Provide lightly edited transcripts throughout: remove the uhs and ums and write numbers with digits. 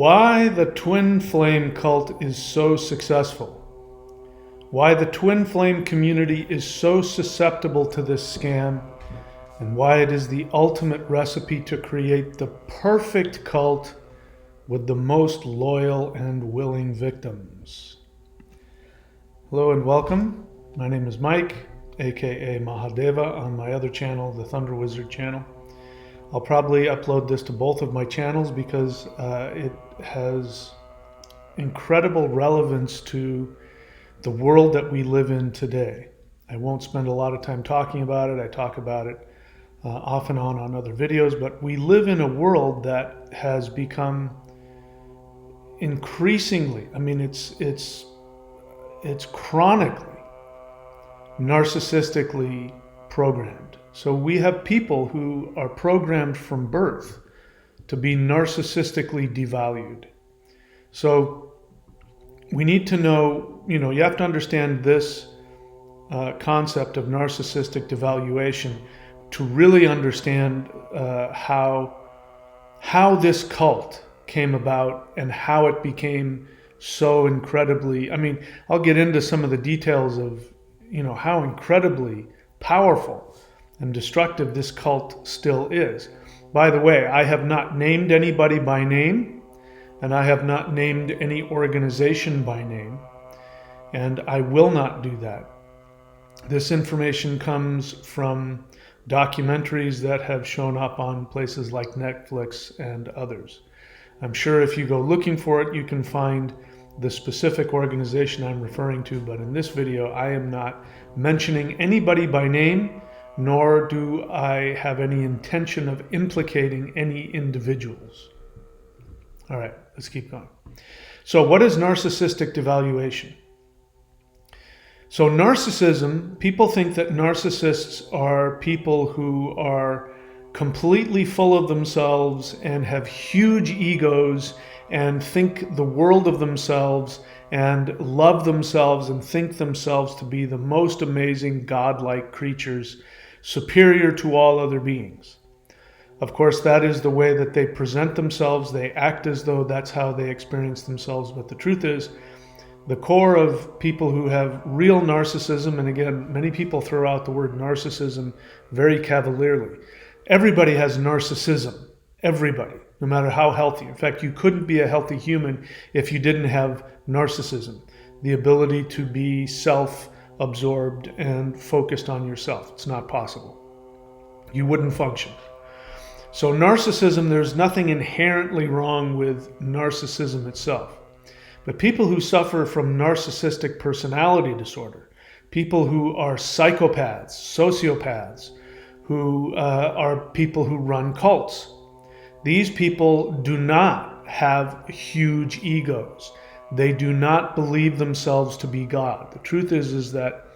Why the twin flame cult is so successful. Why the twin flame community is so susceptible to this scam, and why it is the ultimate recipe to create the perfect cult with the most loyal and willing victims. Hello and welcome. My name is Mike, aka Mahadeva, on my other channel, the Thunder Wizard channel. I'll probably upload this to both of my channels because it has incredible relevance to the world that we live in today. I won't spend a lot of time talking about it. I talk about it off and on other videos, but we live in a world that has become increasingly, it's chronically narcissistically programmed. So we have people who are programmed from birth to be narcissistically devalued. So we need to know, you have to understand this concept of narcissistic devaluation to really understand how this cult came about and how it became so incredibly, I'll get into some of the details of, how incredibly powerful and destructive this cult still is. By the way, I have not named anybody by name, and I have not named any organization by name, and I will not do that. This information comes from documentaries that have shown up on places like Netflix and others. I'm sure if you go looking for it, you can find the specific organization I'm referring to, but in this video, I am not mentioning anybody by name, nor do I have any intention of implicating any individuals. All right, let's keep going. So what is narcissistic devaluation? So narcissism, people think that narcissists are people who are completely full of themselves and have huge egos and think the world of themselves and love themselves and think themselves to be the most amazing godlike creatures, superior to all other beings. Of course, that is the way that they present themselves. They act as though that's how they experience themselves. But the truth is, the core of people who have real narcissism, and again, many people throw out the word narcissism very cavalierly. Everybody has narcissism. Everybody, no matter how healthy. In fact, you couldn't be a healthy human if you didn't have narcissism, the ability to be self-absorbed and focused on yourself. It's not possible. You wouldn't function. So narcissism, there's nothing inherently wrong with narcissism itself. But people who suffer from narcissistic personality disorder, people who are psychopaths, sociopaths, who are people who run cults, these people do not have huge egos. They do not believe themselves to be God. The truth is that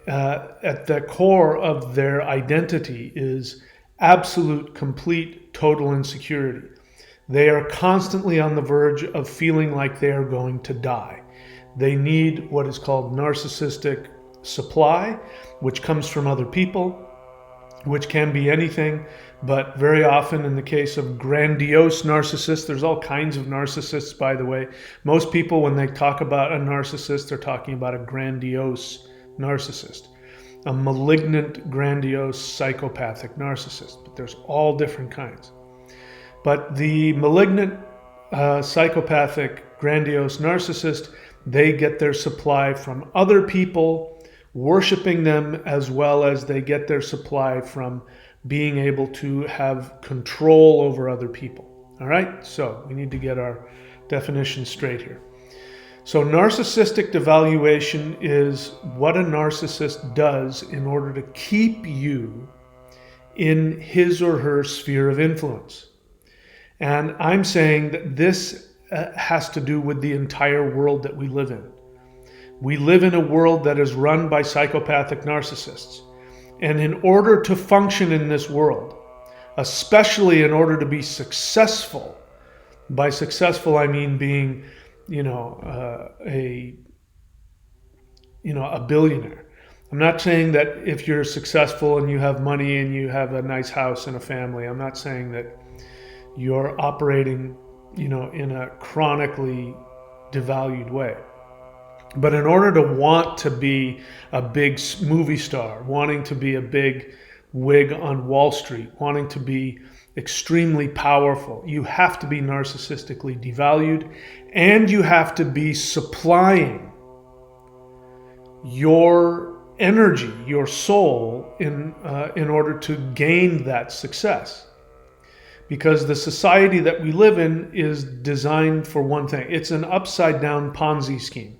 at the core of their identity is absolute, complete, total insecurity. They are constantly on the verge of feeling like they are going to die. They need what is called narcissistic supply, which comes from other people, which can be anything, but very often in the case of grandiose narcissists, there's all kinds of narcissists, by the way. Most people, when they talk about a narcissist, they're talking about a grandiose narcissist, a malignant, grandiose, psychopathic narcissist, but there's all different kinds. But the malignant, psychopathic, grandiose narcissist, they get their supply from other people, worshiping them, as well as they get their supply from being able to have control over other people. All right, so we need to get our definition straight here. So narcissistic devaluation is what a narcissist does in order to keep you in his or her sphere of influence. And I'm saying that this has to do with the entire world that we live in. We live in a world that is run by psychopathic narcissists. And in order to function in this world, especially in order to be successful, by successful I mean being, a billionaire. I'm not saying that if you're successful and you have money and you have a nice house and a family, I'm not saying that you're operating in a chronically devalued way. But in order to want to be a big movie star, wanting to be a big wig on Wall Street, wanting to be extremely powerful, you have to be narcissistically devalued, and you have to be supplying your energy, your soul, in order to gain that success. Because the society that we live in is designed for one thing. It's an upside down Ponzi scheme.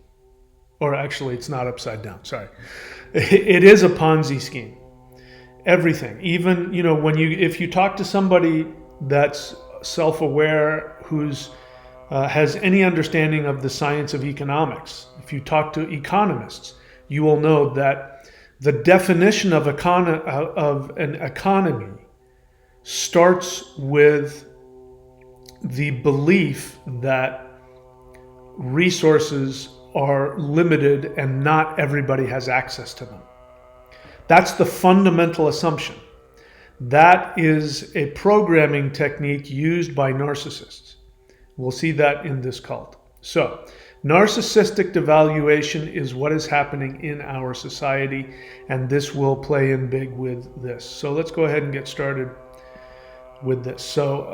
Or actually, it's not upside down, sorry. It is a Ponzi scheme. Everything. Even, if you talk to somebody that's self-aware, who's has any understanding of the science of economics, if you talk to economists, you will know that the definition of an economy starts with the belief that resources are limited and not everybody has access to them. That's the fundamental assumption. That is a programming technique used by narcissists. We'll see that in this cult. So, narcissistic devaluation is what is happening in our society, and this will play in big with this. So let's go ahead and get started with this. So,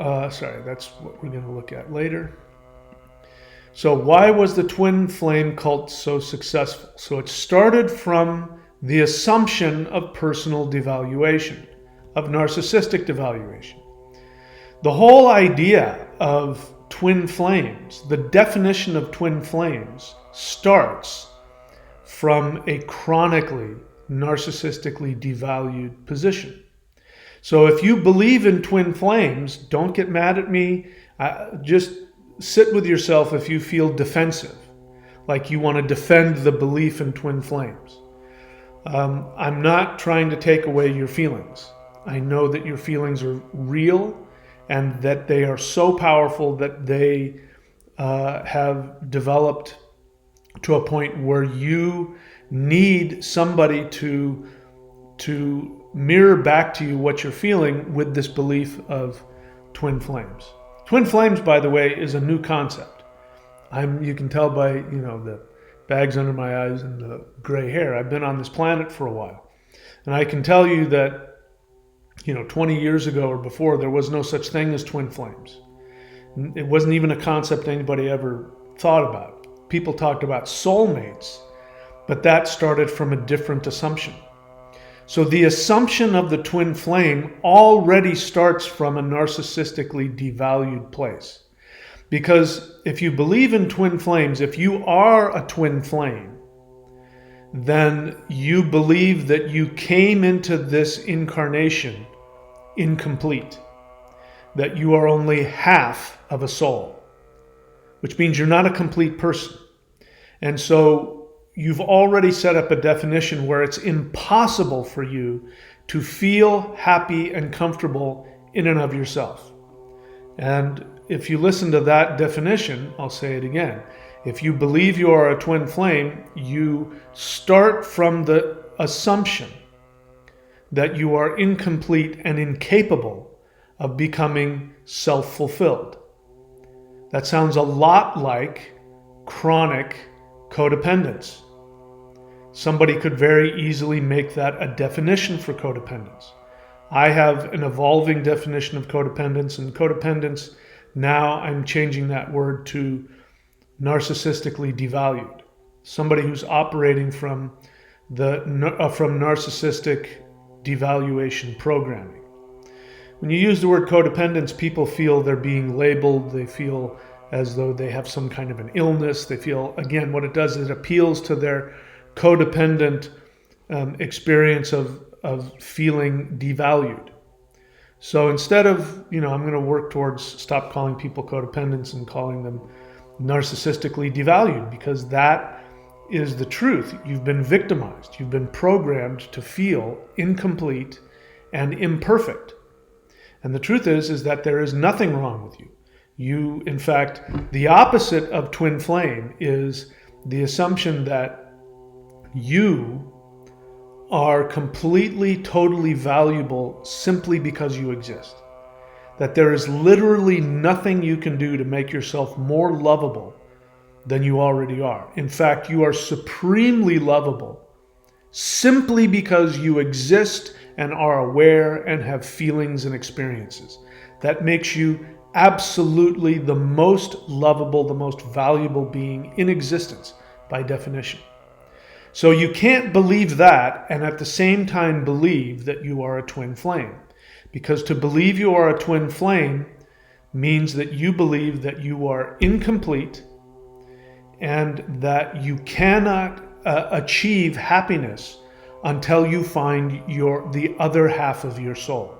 that's what we're going to look at later. So why was the twin flame cult so successful? So it started from the assumption of personal devaluation, of narcissistic devaluation. The whole idea of twin flames, the definition of twin flames, starts from a chronically narcissistically devalued position. So if you believe in twin flames, don't get mad at me. Just sit with yourself if you feel defensive, like you want to defend the belief in twin flames. I'm not trying to take away your feelings. I know that your feelings are real and that they are so powerful that they have developed to a point where you need somebody to mirror back to you what you're feeling with this belief of twin flames. Twin flames, by the way, is a new concept. You can tell by, the bags under my eyes and the gray hair. I've been on this planet for a while. And I can tell you that, 20 years ago or before, there was no such thing as twin flames. It wasn't even a concept anybody ever thought about. People talked about soulmates, but that started from a different assumption. So the assumption of the twin flame already starts from a narcissistically devalued place. Because if you believe in twin flames, if you are a twin flame, then you believe that you came into this incarnation incomplete, that you are only half of a soul, which means you're not a complete person. And so you've already set up a definition where it's impossible for you to feel happy and comfortable in and of yourself. And if you listen to that definition, I'll say it again. If you believe you are a twin flame, you start from the assumption that you are incomplete and incapable of becoming self-fulfilled. That sounds a lot like chronic codependence. Somebody could very easily make that a definition for codependence. I have an evolving definition of codependence, and codependence, now I'm changing that word to narcissistically devalued. Somebody who's operating from narcissistic devaluation programming. When you use the word codependence, people feel they're being labeled. They feel as though they have some kind of an illness. They feel, again, what it does is it appeals to their codependent experience of feeling devalued. So instead of, I'm going to work towards stop calling people codependents and calling them narcissistically devalued, because that is the truth. You've been victimized. You've been programmed to feel incomplete and imperfect. And the truth is that there is nothing wrong with you. You, in fact, the opposite of twin flame is the assumption that you are completely, totally valuable simply because you exist. that there is literally nothing you can do to make yourself more lovable than you already are. In fact, you are supremely lovable simply because you exist and are aware and have feelings and experiences. That makes you absolutely the most lovable, the most valuable being in existence by definition. So you can't believe that and at the same time believe that you are a twin flame. Because to believe you are a twin flame means that you believe that you are incomplete and that you cannot achieve happiness until you find the other half of your soul.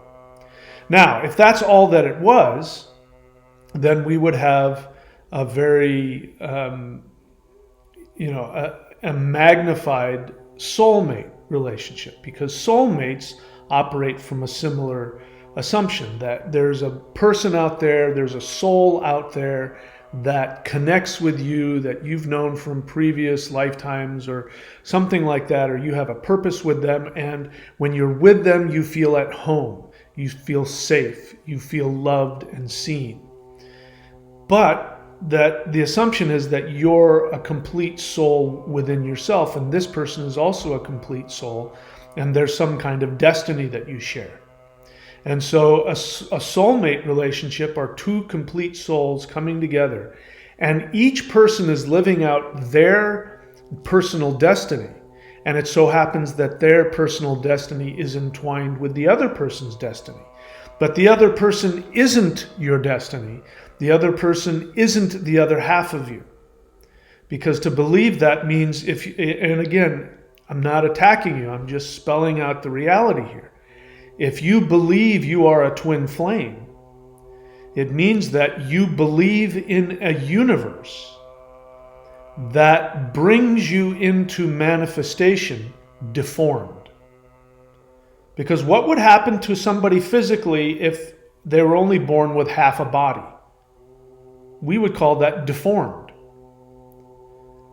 Now, if that's all that it was, then we would have a very, a magnified soulmate relationship, because soulmates operate from a similar assumption that there's a person out there, there's a soul out there that connects with you, that you've known from previous lifetimes or something like that, or you have a purpose with them, and when you're with them, you feel at home, you feel safe, you feel loved and seen. But that the assumption is that you're a complete soul within yourself, and this person is also a complete soul, and there's some kind of destiny that you share. And so a soulmate relationship are two complete souls coming together, and each person is living out their personal destiny. And it so happens that their personal destiny is entwined with the other person's destiny. But the other person isn't your destiny. The other person isn't the other half of you. Because to believe that means, and again, I'm not attacking you, I'm just spelling out the reality here. If you believe you are a twin flame, it means that you believe in a universe that brings you into manifestation deformed. Because what would happen to somebody physically if they were only born with half a body? We would call that deformed.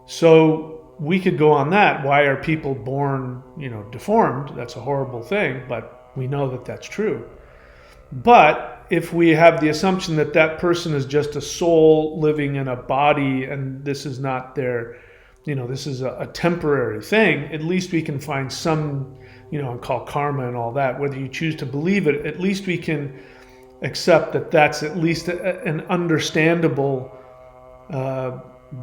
So we could go on that. Why are people born, deformed? That's a horrible thing, but we know that that's true. But if we have the assumption that that person is just a soul living in a body and this is not their, this is a temporary thing, at least we can find some, and call karma and all that. Whether you choose to believe it, at least we can accept that that's at least an understandable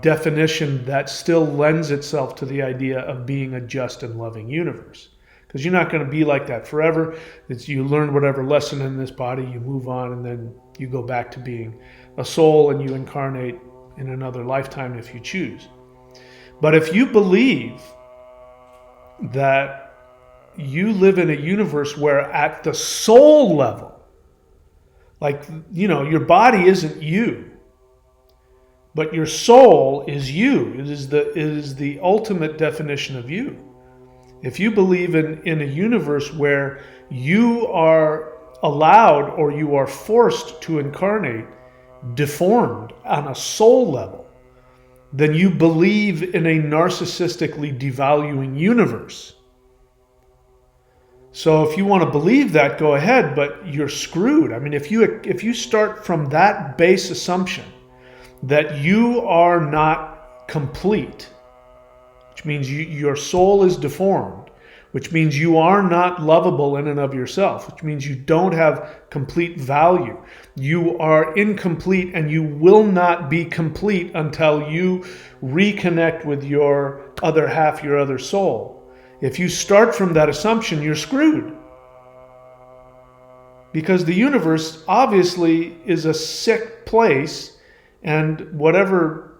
definition that still lends itself to the idea of being a just and loving universe. Because you're not going to be like that forever. You learn whatever lesson in this body, you move on, and then you go back to being a soul and you incarnate in another lifetime if you choose. But if you believe that you live in a universe where at the soul level, your body isn't you, but your soul is you. It is the ultimate definition of you. If you believe in a universe where you are allowed or you are forced to incarnate deformed on a soul level, then you believe in a narcissistically devaluing universe. So if you want to believe that, go ahead, but you're screwed. I mean, if you start from that base assumption that you are not complete, which means your soul is deformed, which means you are not lovable in and of yourself, which means you don't have complete value. You are incomplete and you will not be complete until you reconnect with your other half, your other soul. If you start from that assumption, you're screwed. Because the universe obviously is a sick place, and whatever,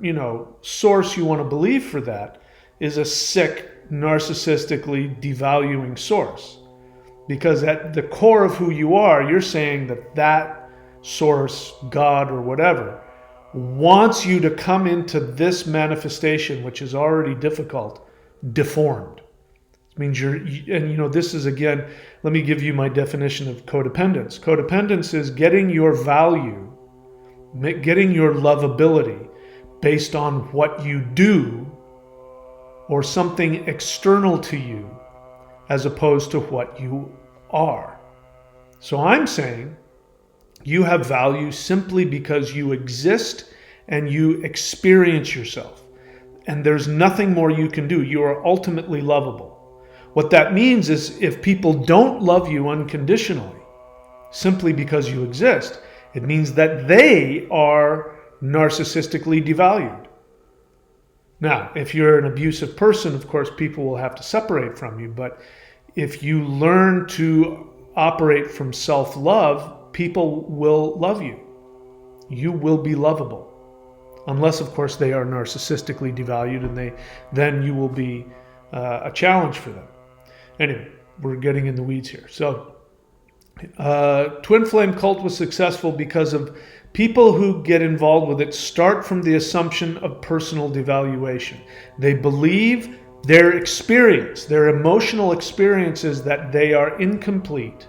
source you want to believe for that is a sick, narcissistically devaluing source. Because at the core of who you are, you're saying that source, God or whatever, wants you to come into this manifestation, which is already difficult, deformed. It means this is, again, let me give you my definition of codependence. Codependence is getting your value, getting your lovability based on what you do or something external to you as opposed to what you are. So I'm saying You have value simply because you exist and you experience yourself. And there's nothing more you can do. You are ultimately lovable. What that means is if people don't love you unconditionally, simply because you exist, it means that they are narcissistically devalued. Now, if you're an abusive person, of course, people will have to separate from you. But if you learn to operate from self-love, people will love you. You will be lovable. Unless, of course, they are narcissistically devalued, and then you will be a challenge for them. Anyway, we're getting in the weeds here. So, twin flame cult was successful because of people who get involved with it start from the assumption of personal devaluation. They believe their experience, their emotional experiences, that they are incomplete,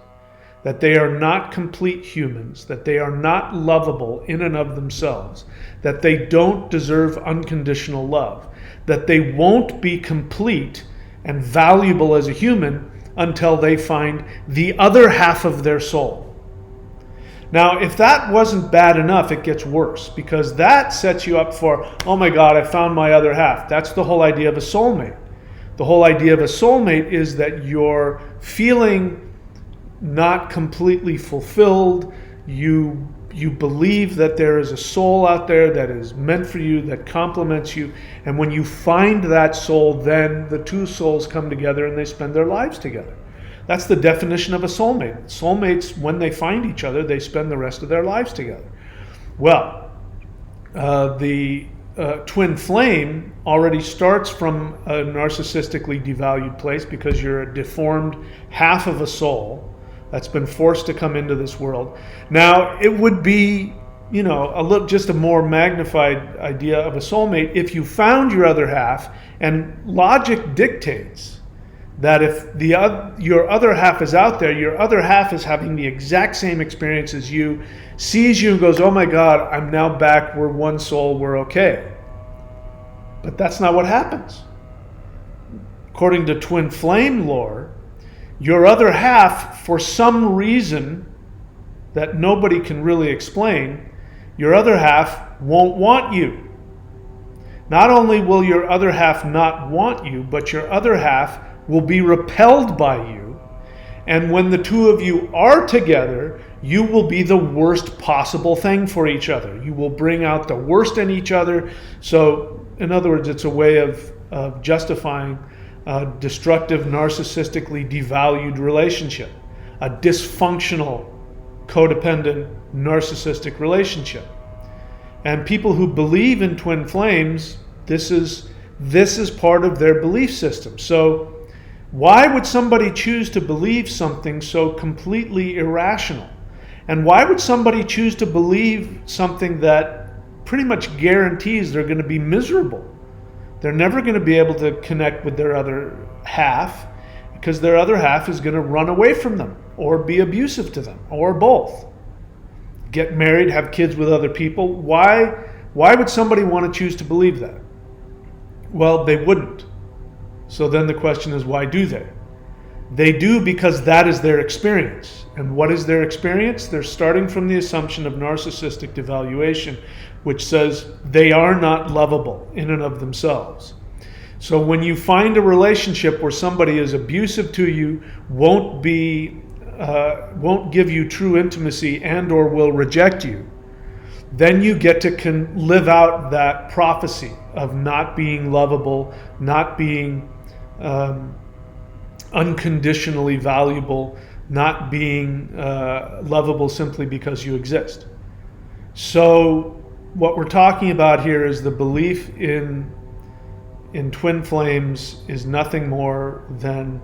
that they are not complete humans, that they are not lovable in and of themselves, that they don't deserve unconditional love, that they won't be complete and valuable as a human until they find the other half of their soul. Now, if that wasn't bad enough, it gets worse, because that sets you up for, oh my God, I found my other half. That's the whole idea of a soulmate. The whole idea of a soulmate is that you're feeling not completely fulfilled. You believe that there is a soul out there that is meant for you, that complements you. And when you find that soul, then the two souls come together and they spend their lives together. That's the definition of a soulmate. Soulmates, when they find each other, they spend the rest of their lives together. Well, the twin flame already starts from a narcissistically devalued place, because you're a deformed half of a soul that's been forced to come into this world. Now, it would be, just a more magnified idea of a soulmate if you found your other half, and logic dictates that if your other half is out there, your other half is having the exact same experience as you, sees you and goes, oh my God, I'm now back, we're one soul, we're okay. But that's not what happens. According to twin flame lore, your other half, for some reason that nobody can really explain, your other half won't want you. Not only will your other half not want you, but your other half will be repelled by you. And when the two of you are together, you will be the worst possible thing for each other. You will bring out the worst in each other. So, in other words, it's a way of justifying a destructive, narcissistically devalued relationship, a dysfunctional, codependent, narcissistic relationship. And people who believe in twin flames, this is part of their belief system. So why would somebody choose to believe something so completely irrational? And why would somebody choose to believe something that pretty much guarantees they're going to be miserable? They're never going to be able to connect with their other half, because their other half is going to run away from them or be abusive to them, or both. Get married, have kids with other people. Why would somebody want to choose to believe that? Well, they wouldn't. So then the question is, why do they? They do because that is their experience. And what is their experience? They're starting from the assumption of narcissistic devaluation, which says they are not lovable in and of themselves. So when you find a relationship where somebody is abusive to you, won't give you true intimacy, and or will reject you, then you get to live out that prophecy of not being lovable, not being unconditionally valuable, not being lovable simply because you exist. So what we're talking about here is the belief in twin flames is nothing more than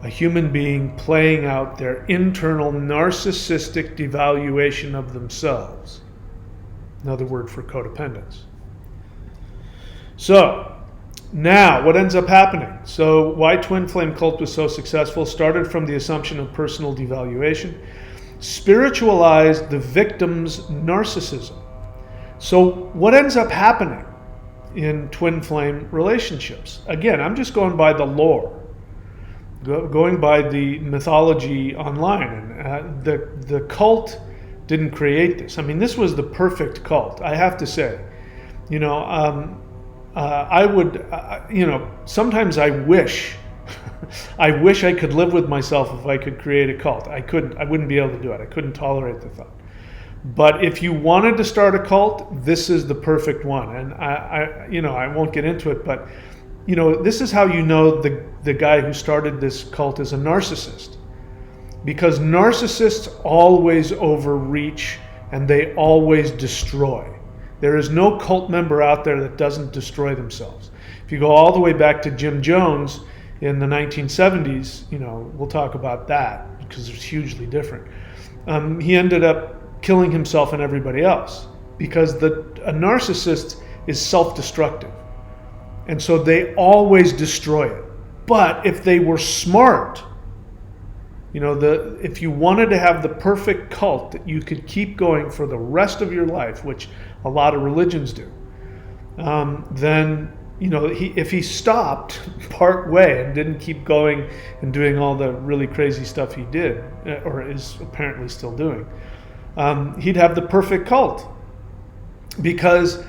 a human being playing out their internal narcissistic devaluation of themselves. Another word for codependence. So now, what ends up happening? So why twin flame cult was so successful started from the assumption of personal devaluation, spiritualized the victim's narcissism. So what ends up happening in twin flame relationships? Again, I'm just going by the lore, going by the mythology online. And the cult didn't create this. I mean, this was the perfect cult, I have to say. You know, I would, sometimes I wish, I wish I could live with myself if I could create a cult. I couldn't, I wouldn't be able to do it. I couldn't tolerate the thought. But if you wanted to start a cult, this is the perfect one. And I won't get into it, but this is how you know the guy who started this cult is a narcissist. Because narcissists always overreach and they always destroy. There is no cult member out there that doesn't destroy themselves. If you go all the way back to Jim Jones in the 1970s, we'll talk about that because it's hugely different. He ended up killing himself and everybody else because a narcissist is self-destructive. And so they always destroy it. But if they were smart, if you wanted to have the perfect cult that you could keep going for the rest of your life, which a lot of religions do, then if he stopped part way and didn't keep going and doing all the really crazy stuff he did, or is apparently still doing, he'd have the perfect cult. Because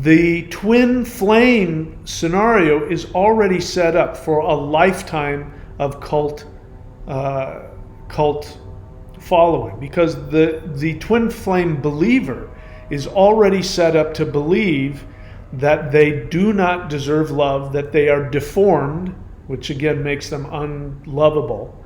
the twin flame scenario is already set up for a lifetime of cult following, because the twin flame believer is already set up to believe that they do not deserve love, that they are deformed, which again makes them unlovable,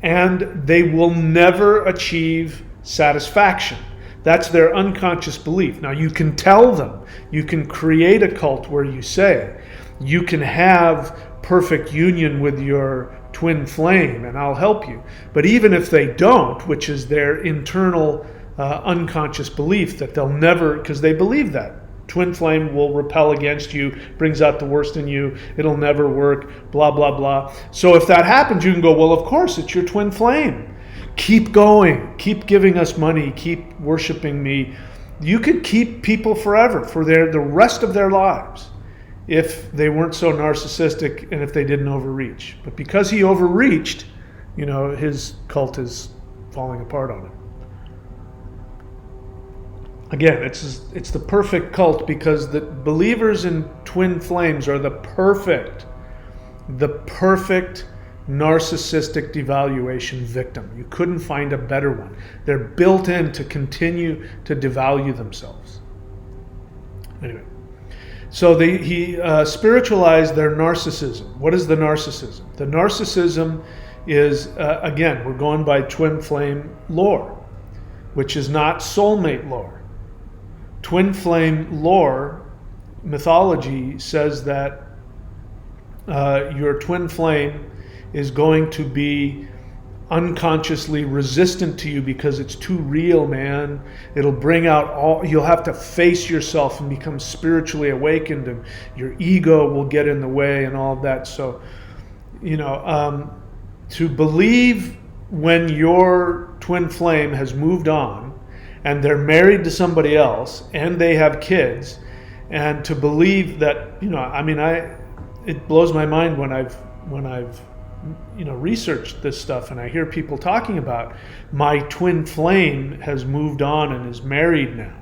and they will never achieve satisfaction. That's their unconscious belief. Now you can tell them, you can create a cult where you say, you can have perfect union with your twin flame and I'll help you. But even if they don't, which is their internal unconscious belief that they'll never, because they believe that twin flame will repel against you, brings out the worst in you, it'll never work, blah, blah, blah. So if that happens, you can go, well, of course, it's your twin flame. Keep going, keep giving us money, keep worshiping me. You could keep people forever, for the rest of their lives, if they weren't so narcissistic and if they didn't overreach. But because he overreached, his cult is falling apart on him. Again, it's the perfect cult because the believers in twin flames are the perfect narcissistic devaluation victim. You couldn't find a better one. They're built in to continue to devalue themselves. Anyway, so he spiritualized their narcissism. What is the narcissism? The narcissism is, again, we're going by twin flame lore, which is not soulmate lore. Twin flame lore, mythology, says that your twin flame is going to be unconsciously resistant to you because it's too real, man. It'll bring out you'll have to face yourself and become spiritually awakened, and your ego will get in the way and all of that. So, to believe when your twin flame has moved on and they're married to somebody else and they have kids, and to believe that, it blows my mind when I've researched this stuff and I hear people talking about my twin flame has moved on and is married now,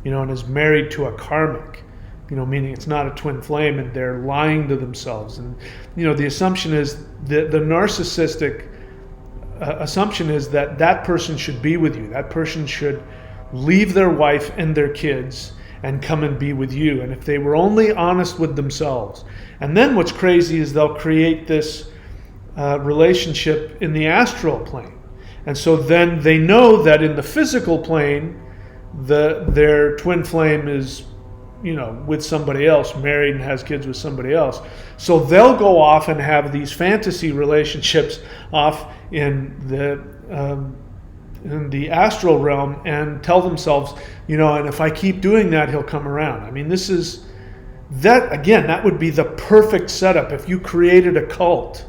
and is married to a karmic, meaning it's not a twin flame, and they're lying to themselves. And, the assumption is the narcissistic assumption is that person should be with you. That person should leave their wife and their kids and come and be with you. And if they were only honest with themselves. And then what's crazy is they'll create this relationship in the astral plane. And so then they know that in the physical plane, their twin flame is, with somebody else, married and has kids with somebody else. So they'll go off and have these fantasy relationships off in the astral realm and tell themselves, and if I keep doing that, he'll come around. That would be the perfect setup if you created a cult.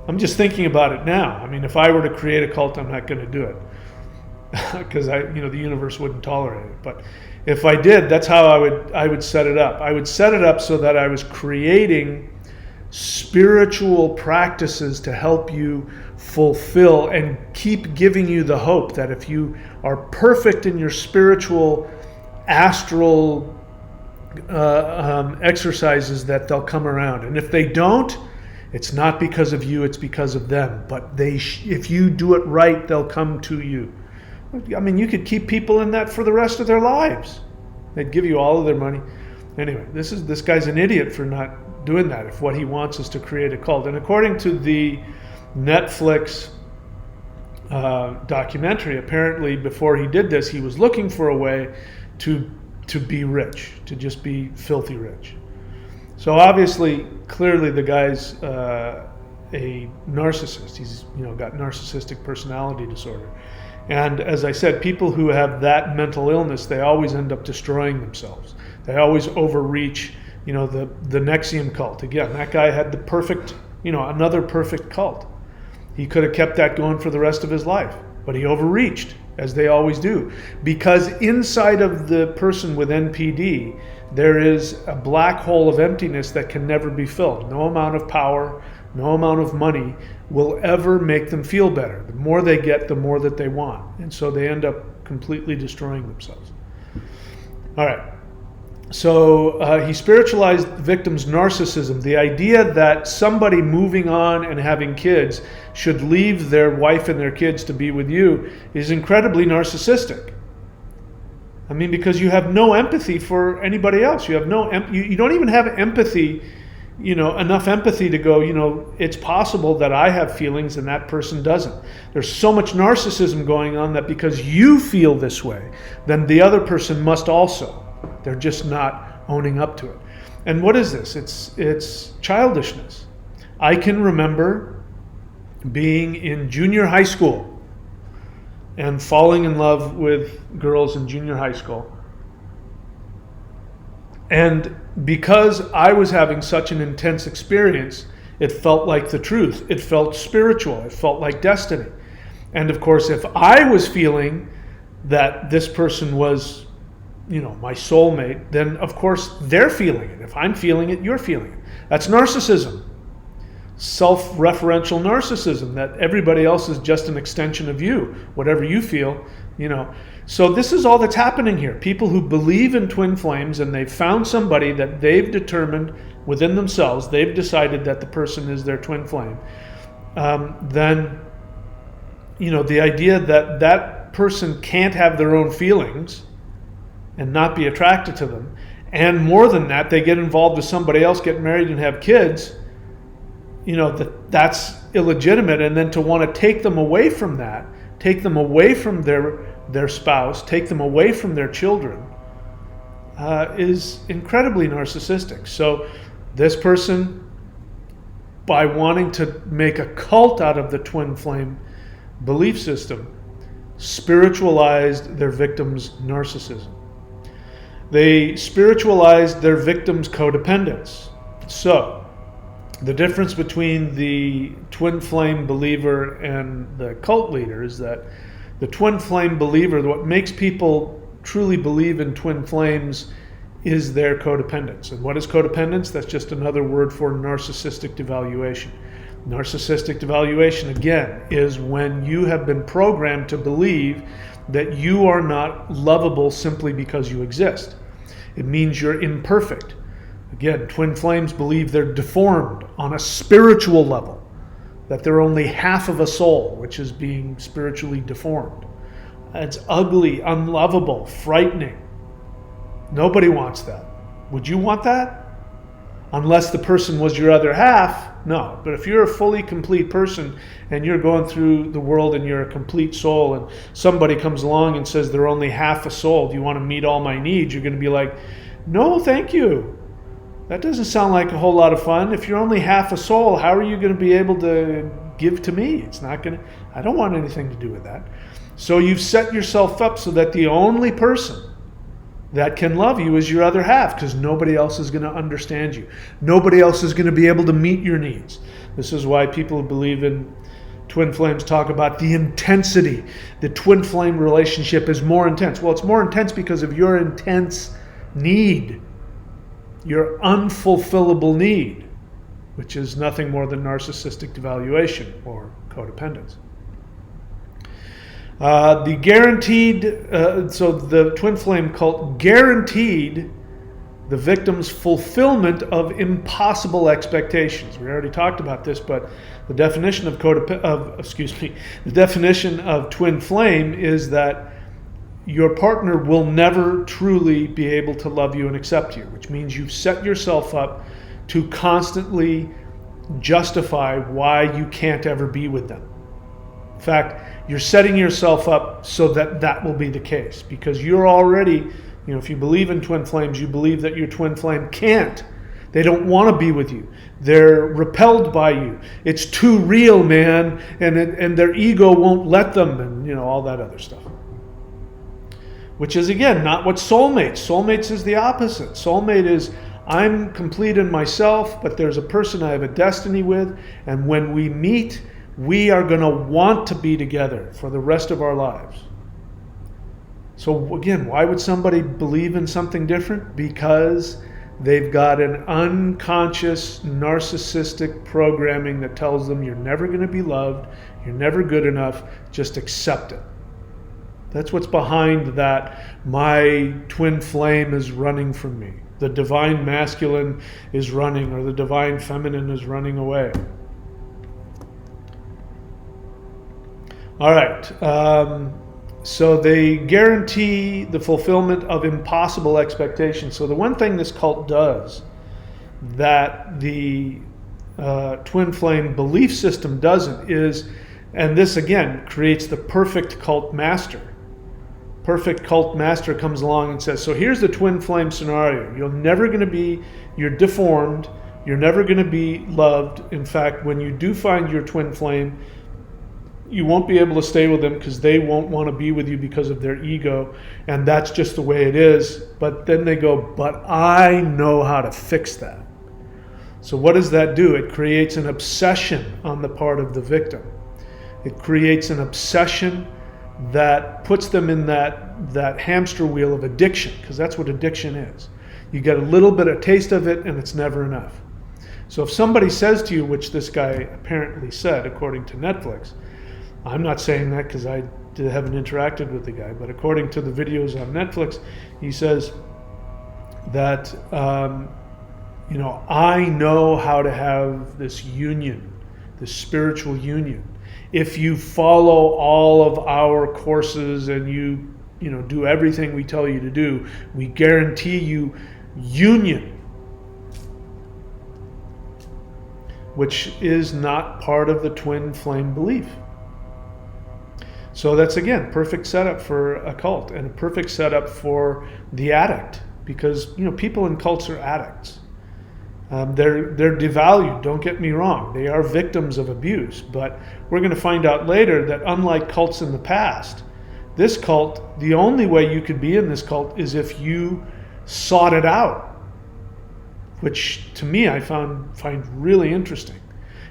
I'm just thinking about it now. If I were to create a cult, I'm not going to do it because the universe wouldn't tolerate it. But if I did, that's how I would set it up. I would set it up so that I was creating spiritual practices to help you fulfill and keep giving you the hope that if you are perfect in your spiritual, astral exercises, that they'll come around. And if they don't, it's not because of you, it's because of them. But if you do it right, they'll come to you. I mean, you could keep people in that for the rest of their lives. They'd give you all of their money. Anyway, this guy's an idiot for not doing that if what he wants is to create a cult. And according to the Netflix documentary, apparently before he did this, he was looking for a way to be rich, to just be filthy rich. So obviously, clearly the guy's a narcissist. He's got narcissistic personality disorder. And as I said, people who have that mental illness, they always end up destroying themselves. They always overreach, the NXIVM cult. Again, that guy had the perfect, another perfect cult. He could have kept that going for the rest of his life, but he overreached, as they always do. Because inside of the person with NPD, there is a black hole of emptiness that can never be filled. No amount of power, no amount of money will ever make them feel better. The more they get, the more that they want. And so they end up completely destroying themselves. All right. So he spiritualized the victim's narcissism. The idea that somebody moving on and having kids should leave their wife and their kids to be with you is incredibly narcissistic. I mean, because you have no empathy for anybody else. You have you don't even have empathy, enough empathy to go, it's possible that I have feelings and that person doesn't. There's so much narcissism going on that because you feel this way, then the other person must also. They're just not owning up to it. And what is this? It's childishness. I can remember being in junior high school and falling in love with girls in junior high school. And because I was having such an intense experience, it felt like the truth. It felt spiritual. It felt like destiny. And of course, if I was feeling that this person was, my soulmate, then of course they're feeling it. If I'm feeling it, you're feeling it. That's narcissism. Self-referential narcissism, that everybody else is just an extension of you. Whatever you feel, So this is all that's happening here. People who believe in twin flames and they've found somebody that they've determined within themselves, they've decided that the person is their twin flame. Then, the idea that that person can't have their own feelings and not be attracted to them. And more than that, they get involved with somebody else, get married and have kids, that's illegitimate. And then to want to take them away from that, take them away from their spouse, take them away from their children, is incredibly narcissistic. So this person, by wanting to make a cult out of the twin flame belief system, spiritualized their victim's narcissism. They spiritualized their victim's codependence. So, the difference between the twin flame believer and the cult leader is that the twin flame believer, what makes people truly believe in twin flames, is their codependence. And what is codependence? That's just another word for narcissistic devaluation. Narcissistic devaluation, again, is when you have been programmed to believe that you are not lovable simply because you exist. It means you're imperfect. Again, twin flames believe they're deformed on a spiritual level, that they're only half of a soul, which is being spiritually deformed. It's ugly, unlovable, frightening. Nobody wants that. Would you want that? Unless the person was your other half, no. But if you're a fully complete person and you're going through the world and you're a complete soul and somebody comes along and says they're only half a soul, do you want to meet all my needs? You're going to be like, no, thank you. That doesn't sound like a whole lot of fun. If you're only half a soul, how are you going to be able to give to me? It's not going to, I don't want anything to do with that. So you've set yourself up so that the only person that can love you is your other half, because nobody else is going to understand you. Nobody else is going to be able to meet your needs. This is why people who believe in twin flames talk about the intensity. The twin flame relationship is more intense. Well, it's more intense because of your intense need, your unfulfillable need, which is nothing more than narcissistic devaluation or codependence. The guaranteed, so the twin flame cult guaranteed the victim's fulfillment of impossible expectations. We already talked about this, but the definition of the definition of twin flame is that your partner will never truly be able to love you and accept you, which means you've set yourself up to constantly justify why you can't ever be with them. In fact, you're setting yourself up so that that will be the case, because you're already, if you believe in twin flames, you believe that your twin flame can't. They don't want to be with you. They're repelled by you. It's too real, man, and their ego won't let them, and all that other stuff. Which is, again, not what soulmates. Soulmates is the opposite. Soulmate is, I'm complete in myself, but there's a person I have a destiny with, and when we meet, we are going to want to be together for the rest of our lives. So again, why would somebody believe in something different? Because they've got an unconscious narcissistic programming that tells them you're never going to be loved, you're never good enough, just accept it. That's what's behind that. My twin flame is running from me. The divine masculine is running, or the divine feminine is running away. All right. So they guarantee the fulfillment of impossible expectations. So the one thing this cult does that the twin flame belief system doesn't is, and this again creates the perfect cult master. Perfect cult master comes along and says, so here's the twin flame scenario. You're deformed. You're never going to be loved. In fact, when you do find your twin flame, you won't be able to stay with them because they won't want to be with you because of their ego. And that's just the way it is. But then they go, but I know how to fix that. So what does that do? It creates an obsession on the part of the victim. It creates an obsession that puts them in that hamster wheel of addiction, because that's what addiction is. You get a little bit of taste of it and it's never enough. So if somebody says to you, which this guy apparently said according to Netflix, I'm not saying that because I haven't interacted with the guy, but according to the videos on Netflix, he says that I know how to have this union, this spiritual union. If you follow all of our courses and you do everything we tell you to do, we guarantee you union, which is not part of the twin flame belief. So that's, again, perfect setup for a cult and a perfect setup for the addict, because people in cults are addicts. They're devalued, don't get me wrong. They are victims of abuse, but we're going to find out later that unlike cults in the past, this cult, the only way you could be in this cult is if you sought it out, which to me I find really interesting.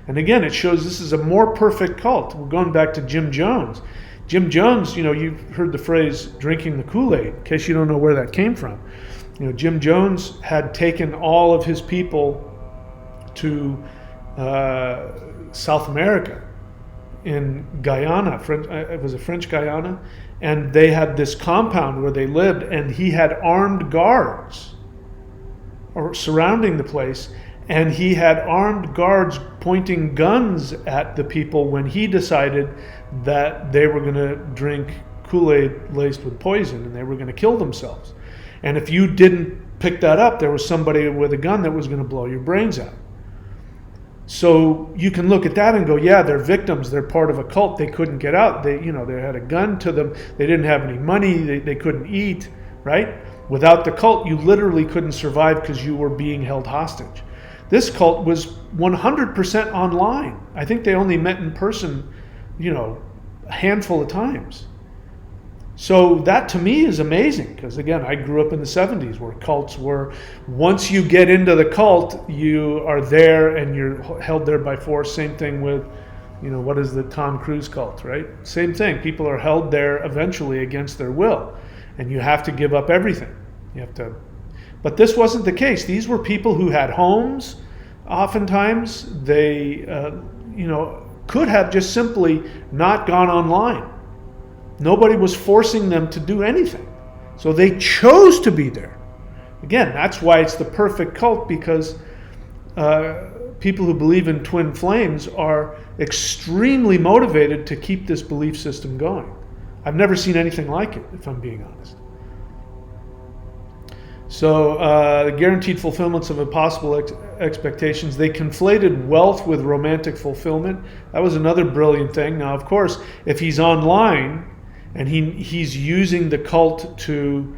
And again, it shows this is a more perfect cult. We're going back to Jim Jones. Jim Jones, you've heard the phrase drinking the Kool-Aid, in case you don't know where that came from. Jim Jones had taken all of his people to South America, in Guyana, it was a French Guyana, and they had this compound where they lived, and he had armed guards surrounding the place, and he had armed guards pointing guns at the people when he decided that they were going to drink Kool-Aid laced with poison and they were going to kill themselves. And if you didn't pick that up, there was somebody with a gun that was going to blow your brains out. So you can look at that and go, yeah, they're victims. They're part of a cult. They couldn't get out. They had a gun to them. They didn't have any money. They couldn't eat, right? Without the cult, you literally couldn't survive because you were being held hostage. This cult was 100% online. I think they only met in person, a handful of times. So that to me is amazing, because again, I grew up in the 70s where cults were, once you get into the cult, you are there and you're held there by force. Same thing with, what is the Tom Cruise cult, right? Same thing. People are held there eventually against their will, and you have to give up everything. But this wasn't the case. These were people who had homes. Oftentimes they, could have just simply not gone online. Nobody was forcing them to do anything. So they chose to be there. Again, that's why it's the perfect cult, because people who believe in twin flames are extremely motivated to keep this belief system going. I've never seen anything like it, if I'm being honest. So the guaranteed fulfillments of impossible expectations, they conflated wealth with romantic fulfillment. That was another brilliant thing. Now, of course, if he's online and he's using the cult to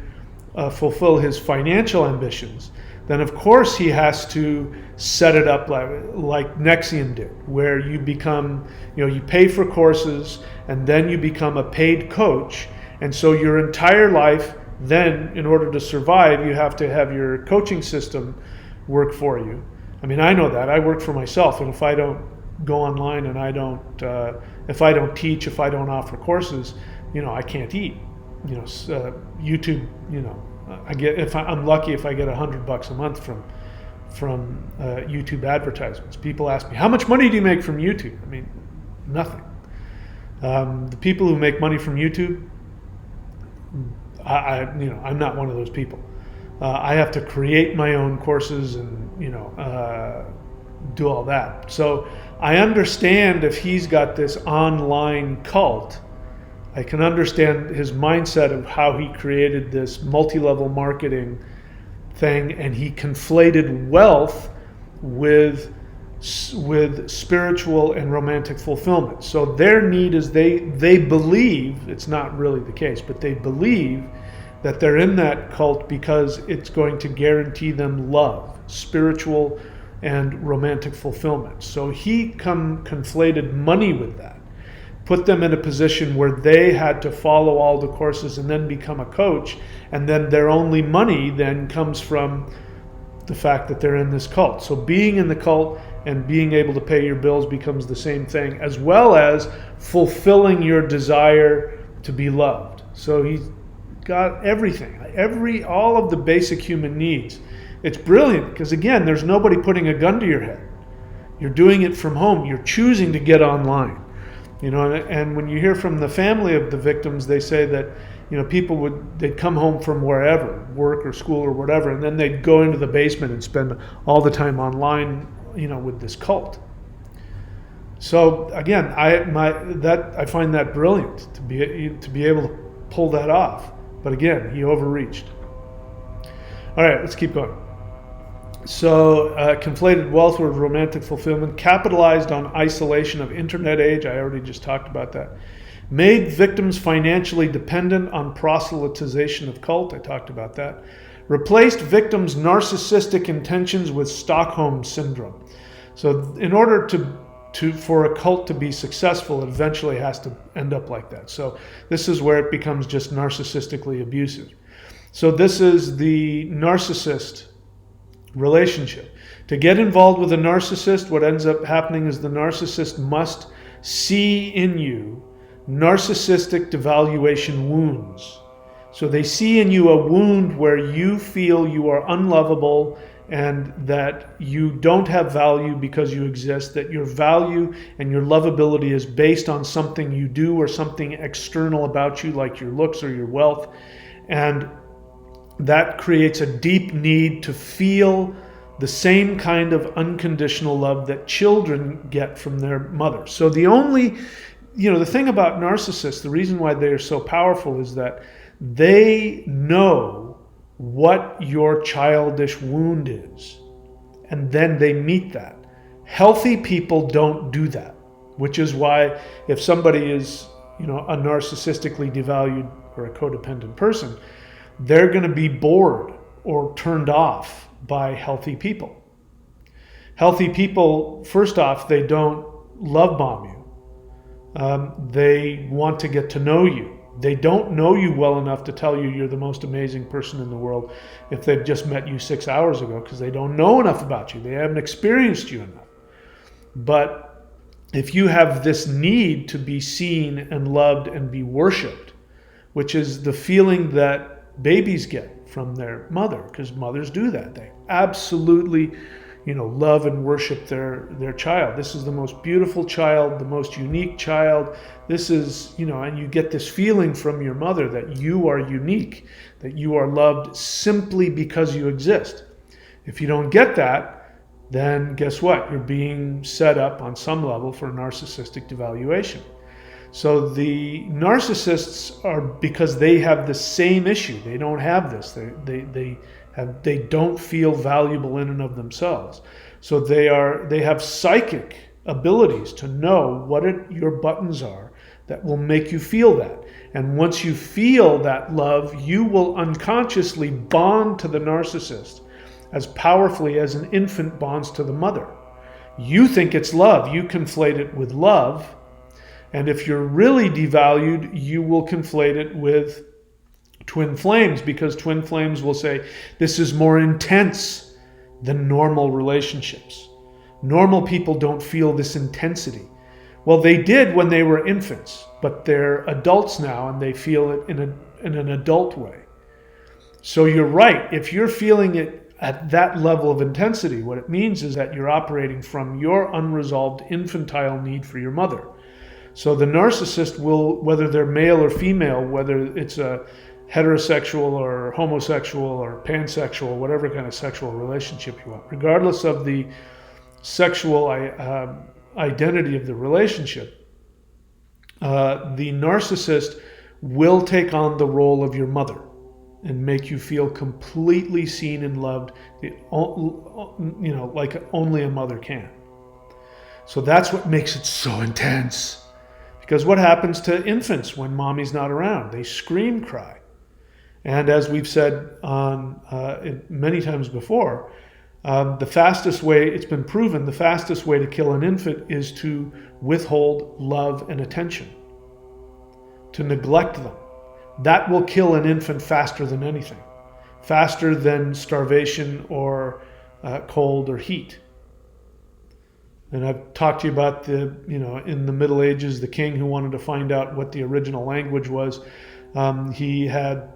fulfill his financial ambitions, then of course he has to set it up like Nexium did, where you become, you pay for courses and then you become a paid coach. And so your entire life, then in order to survive, you have to have your coaching system work for you. I mean, I know that. I work for myself, and if I don't go online and if I don't teach, if I don't offer courses, I can't eat. YouTube, I'm lucky if I get $100 a month from YouTube advertisements. People ask me, how much money do you make from YouTube? I mean, nothing. The people who make money from YouTube, I'm not one of those people. I have to create my own courses and do all that. So I understand if he's got this online cult. I can understand his mindset of how he created this multi-level marketing thing, and he conflated wealth with spiritual and romantic fulfillment. So their need is they believe, it's not really the case, but they believe that they're in that cult because it's going to guarantee them love, spiritual and romantic fulfillment. So he conflated money with that, put them in a position where they had to follow all the courses and then become a coach, and then their only money then comes from the fact that they're in this cult. So being in the cult and being able to pay your bills becomes the same thing, as well as fulfilling your desire to be loved. So he's got everything, all of the basic human needs. It's brilliant because, again, there's nobody putting a gun to your head. You're doing it from home. You're choosing to get online. And when you hear from the family of the victims, they say that, people they'd come home from wherever, work or school or whatever, and then they'd go into the basement and spend all the time online, with this cult. So again, I find that brilliant to be able to pull that off. But again, he overreached. All right, let's keep going. So conflated wealth with romantic fulfillment, capitalized on isolation of internet age. I already just talked about that. Made victims financially dependent on proselytization of cult. I talked about that. Replaced victims' narcissistic intentions with Stockholm syndrome. So in order for a cult to be successful, it eventually has to end up like that. So this is where it becomes just narcissistically abusive. So this is the narcissist relationship. To get involved with a narcissist, what ends up happening is the narcissist must see in you narcissistic devaluation wounds. So they see in you a wound where you feel you are unlovable and that you don't have value because you exist, that your value and your lovability is based on something you do or something external about you, like your looks or your wealth. And that creates a deep need to feel the same kind of unconditional love that children get from their mother. So the thing about narcissists, the reason why they are so powerful is that they know what your childish wound is, and then they meet that. Healthy people don't do that, which is why if somebody is, a narcissistically devalued or a codependent person, they're going to be bored or turned off by healthy people. Healthy people, first off, they don't love bomb you. They want to get to know you. They don't know you well enough to tell you you're the most amazing person in the world if they've just met you 6 hours ago, because they don't know enough about you. They haven't experienced you enough. But if you have this need to be seen and loved and be worshipped, which is the feeling that babies get from their mother, because mothers do that. They absolutely, love and worship their child. This is the most beautiful child, the most unique child. This is, and you get this feeling from your mother that you are unique, that you are loved simply because you exist. If you don't get that, then guess what? You're being set up on some level for narcissistic devaluation. So the narcissists are, because they have the same issue. They don't have this. They don't feel valuable in and of themselves. So they have psychic abilities to know what your buttons are that will make you feel that. And once you feel that love, you will unconsciously bond to the narcissist as powerfully as an infant bonds to the mother. You think it's love. You conflate it with love. And if you're really devalued, you will conflate it with twin flames, because twin flames will say, this is more intense than normal relationships. Normal people don't feel this intensity. Well, they did when they were infants, but they're adults now and they feel it in an adult way. So you're right. If you're feeling it at that level of intensity, what it means is that you're operating from your unresolved infantile need for your mother. So the narcissist will, whether they're male or female, whether it's a heterosexual or homosexual or pansexual, whatever kind of sexual relationship you want, regardless of the sexual identity of the relationship, the narcissist will take on the role of your mother and make you feel completely seen and loved, like only a mother can. So that's what makes it so intense. Because what happens to infants when mommy's not around? They scream, cry. And as we've said many times before, the fastest way, it's been proven, the fastest way to kill an infant is to withhold love and attention, to neglect them. That will kill an infant faster than anything, faster than starvation or cold or heat. And I've talked to you about in the Middle Ages, the king who wanted to find out what the original language was. He had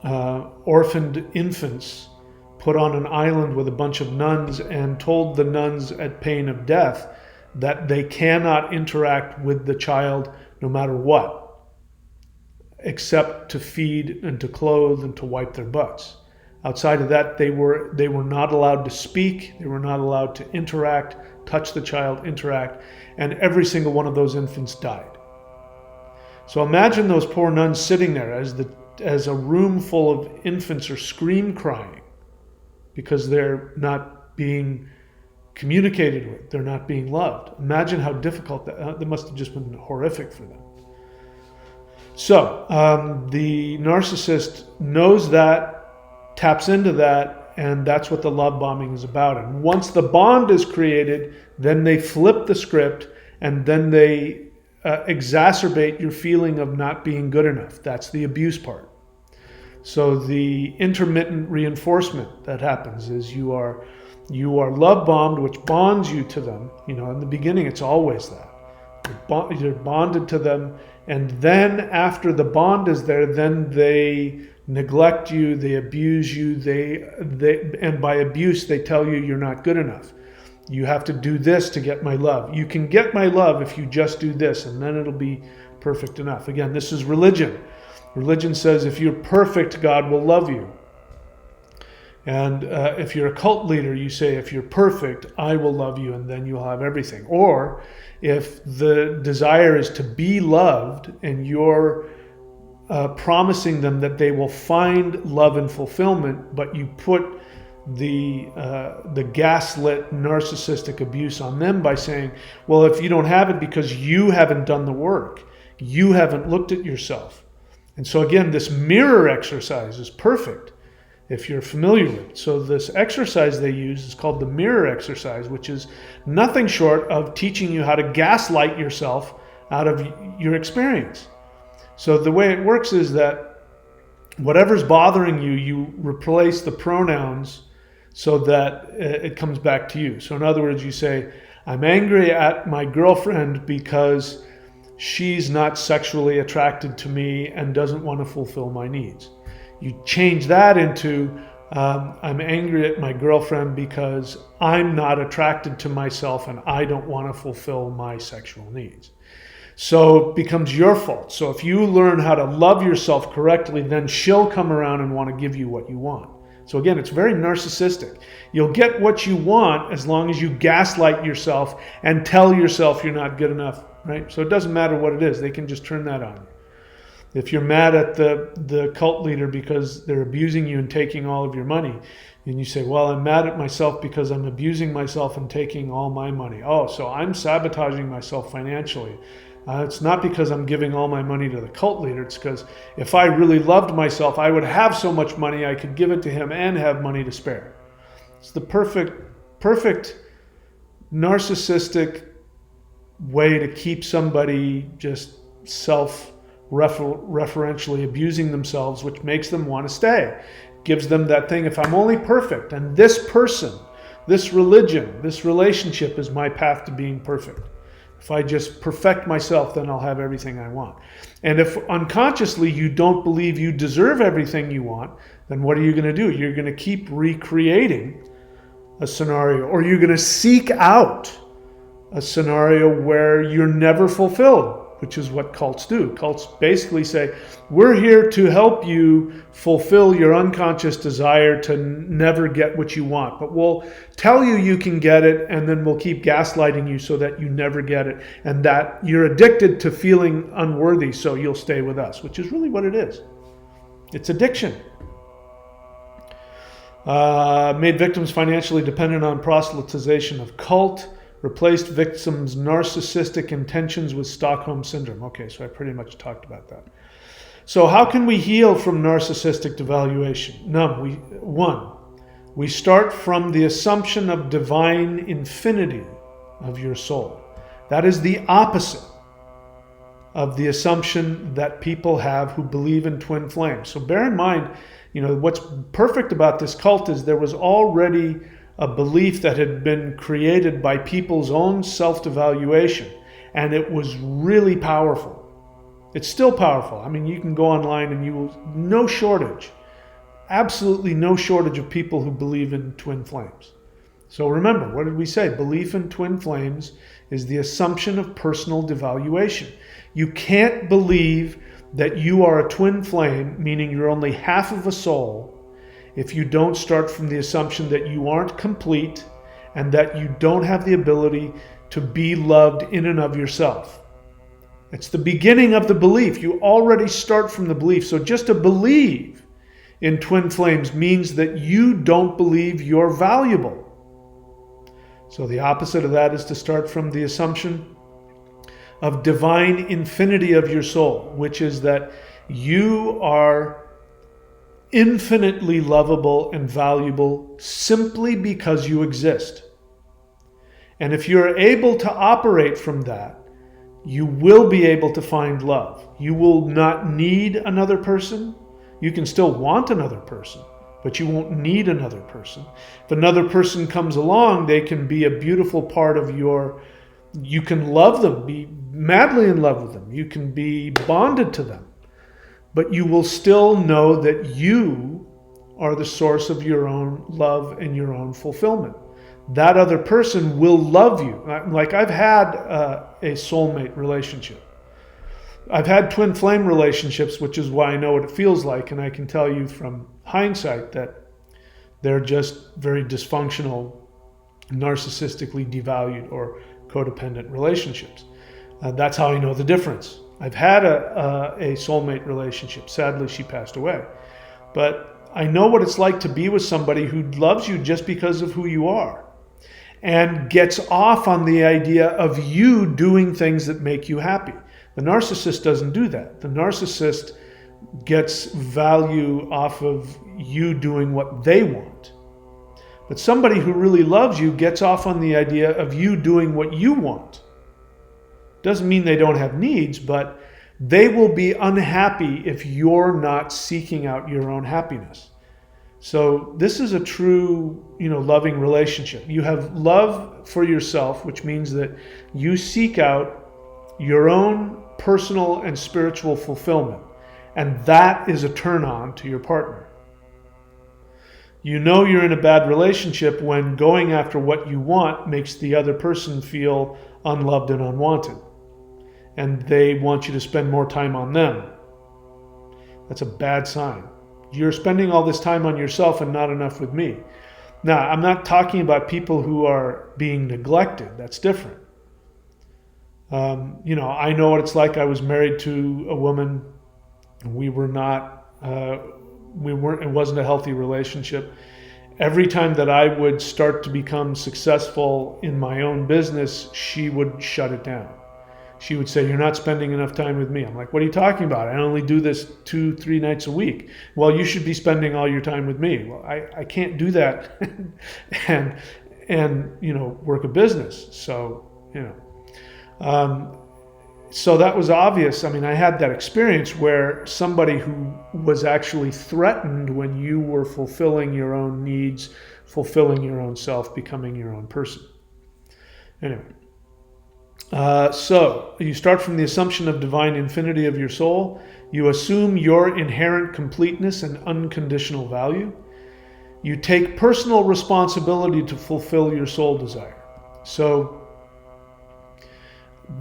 orphaned infants put on an island with a bunch of nuns and told the nuns at pain of death that they cannot interact with the child no matter what, except to feed and to clothe and to wipe their butts. Outside of that, they were not allowed to speak, they were not allowed to interact, touch the child, interact, and every single one of those infants died. So imagine those poor nuns sitting there as a room full of infants are scream crying because they're not being communicated with, they're not being loved. Imagine how difficult that must have just been horrific for them. So the narcissist knows that, taps into that, and that's what the love bombing is about. And once the bond is created, then they flip the script and then they exacerbate your feeling of not being good enough. That's the abuse part. So the intermittent reinforcement that happens is you are love bombed, which bonds you to them. In the beginning, it's always that. You're bonded to them, and then after the bond is there, then they neglect you, they abuse you, and by abuse, they tell you you're not good enough. You have to do this to get my love. You can get my love if you just do this, and then it'll be perfect enough. Again, this is religion. Religion says if you're perfect, God will love you. And if you're a cult leader, you say, if you're perfect, I will love you, and then you'll have everything. Or if the desire is to be loved and you're promising them that they will find love and fulfillment, but you put the gaslit narcissistic abuse on them by saying, well, if you don't have it because you haven't done the work, you haven't looked at yourself. And so again, this mirror exercise is perfect if you're familiar with it. So this exercise they use is called the mirror exercise, which is nothing short of teaching you how to gaslight yourself out of your experience. So the way it works is that whatever's bothering you, you replace the pronouns so that it comes back to you. So in other words, you say, I'm angry at my girlfriend because she's not sexually attracted to me and doesn't want to fulfill my needs. You change that into, I'm angry at my girlfriend because I'm not attracted to myself and I don't want to fulfill my sexual needs. So it becomes your fault. So if you learn how to love yourself correctly, then she'll come around and want to give you what you want. So again, it's very narcissistic. You'll get what you want as long as you gaslight yourself and tell yourself you're not good enough, right? So it doesn't matter what it is. They can just turn that on you. If you're mad at the cult leader because they're abusing you and taking all of your money, and you say, well, I'm mad at myself because I'm abusing myself and taking all my money. Oh, so I'm sabotaging myself financially. It's not because I'm giving all my money to the cult leader. It's because if I really loved myself, I would have so much money I could give it to him and have money to spare. It's the perfect narcissistic way to keep somebody just self-referentially abusing themselves, which makes them want to stay. Gives them that thing, if I'm only perfect, and this person, this religion, this relationship is my path to being perfect. If I just perfect myself, then I'll have everything I want. And if unconsciously you don't believe you deserve everything you want, then what are you going to do? You're going to keep recreating a scenario, or you're going to seek out a scenario where you're never fulfilled, which is what cults do. Cults basically say, we're here to help you fulfill your unconscious desire to never get what you want. But we'll tell you you can get it, and then we'll keep gaslighting you so that you never get it, and that you're addicted to feeling unworthy, so you'll stay with us, which is really what it is. It's addiction. Made victims financially dependent on proselytization of cult. Replaced victims' narcissistic intentions with Stockholm Syndrome. Okay, so I pretty much talked about that. So how can we heal from narcissistic devaluation? We start from the assumption of divine infinity of your soul. That is the opposite of the assumption that people have who believe in twin flames. So bear in mind, what's perfect about this cult is there was already a belief that had been created by people's own self-devaluation, and it was really powerful. It's still powerful. I mean, you can go online and you will, no shortage, absolutely no shortage of people who believe in twin flames. So remember, what did we say? Belief in twin flames is the assumption of personal devaluation. You can't believe that you are a twin flame, meaning you're only half of a soul, if you don't start from the assumption that you aren't complete and that you don't have the ability to be loved in and of yourself. It's the beginning of the belief. You already start from the belief. So just to believe in twin flames means that you don't believe you're valuable. So the opposite of that is to start from the assumption of divine infinity of your soul, which is that you are infinitely lovable and valuable simply because you exist. And if you're able to operate from that, you will be able to find love. You will not need another person. You can still want another person, but you won't need another person. If another person comes along, they can be a beautiful part of you can love them, be madly in love with them. You can be bonded to them. But you will still know that you are the source of your own love and your own fulfillment. That other person will love you. Like I've had a soulmate relationship. I've had twin flame relationships, which is why I know what it feels like. And I can tell you from hindsight that they're just very dysfunctional, narcissistically devalued or codependent relationships. That's how I know the difference. I've had a soulmate relationship. Sadly, she passed away. But I know what it's like to be with somebody who loves you just because of who you are and gets off on the idea of you doing things that make you happy. The narcissist doesn't do that. The narcissist gets value off of you doing what they want. But somebody who really loves you gets off on the idea of you doing what you want. Doesn't mean they don't have needs, but they will be unhappy if you're not seeking out your own happiness. So this is a true, loving relationship. You have love for yourself, which means that you seek out your own personal and spiritual fulfillment. And that is a turn on to your partner. You know you're in a bad relationship when going after what you want makes the other person feel unloved and unwanted. And they want you to spend more time on them. That's a bad sign. You're spending all this time on yourself and not enough with me. Now, I'm not talking about people who are being neglected. That's different. I know what it's like. I was married to a woman. We were not, it wasn't a healthy relationship. Every time that I would start to become successful in my own business, she would shut it down. She would say, "You're not spending enough time with me." I'm like, "What are you talking about? I only do this 2-3 nights a week." "Well, you should be spending all your time with me." Well, I can't do that and work a business. So, so that was obvious. I mean, I had that experience where somebody who was actually threatened when you were fulfilling your own needs, fulfilling your own self, becoming your own person. Anyway, so you start from the assumption of divine infinity of your soul. You assume your inherent completeness and unconditional value. You take personal responsibility to fulfill your soul desire. So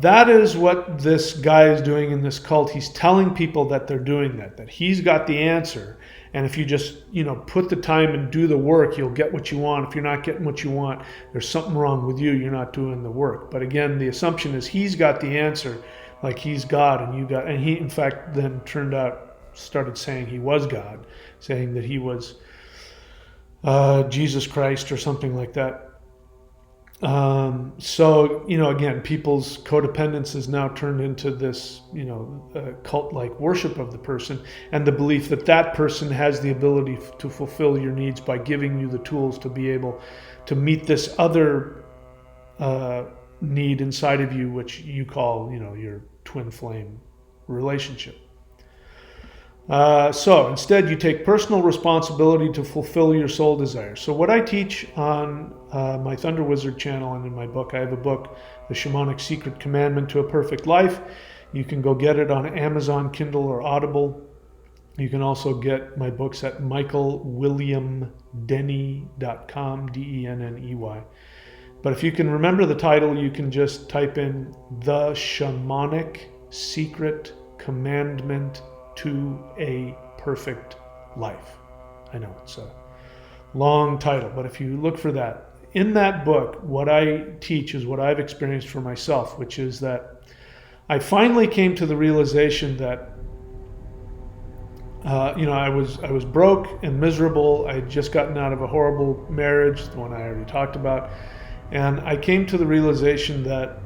that is what this guy is doing in this cult. He's telling people that they're doing that he's got the answer. And if you just, put the time and do the work, you'll get what you want. If you're not getting what you want, there's something wrong with you. You're not doing the work. But again, the assumption is he's got the answer, like he's God and he, in fact, then started saying he was God, saying that he was Jesus Christ or something like that. So, again, people's codependence is now turned into this, cult-like worship of the person and the belief that that person has the ability to fulfill your needs by giving you the tools to be able to meet this other need inside of you, which you call, your twin flame relationship. So instead, you take personal responsibility to fulfill your soul desire. So what I teach on my Thunder Wizard channel and in my book, I have a book, The Shamanic Secret Commandment to a Perfect Life. You can go get it on Amazon, Kindle, or Audible. You can also get my books at michaelwilliamdenny.com, Denney. But if you can remember the title, you can just type in The Shamanic Secret Commandment to a Perfect Life. I know it's a long title, but if you look for that, in that book, what I teach is what I've experienced for myself, which is that I finally came to the realization that I was broke and miserable. I had just gotten out of a horrible marriage, the one I already talked about, and I came to the realization that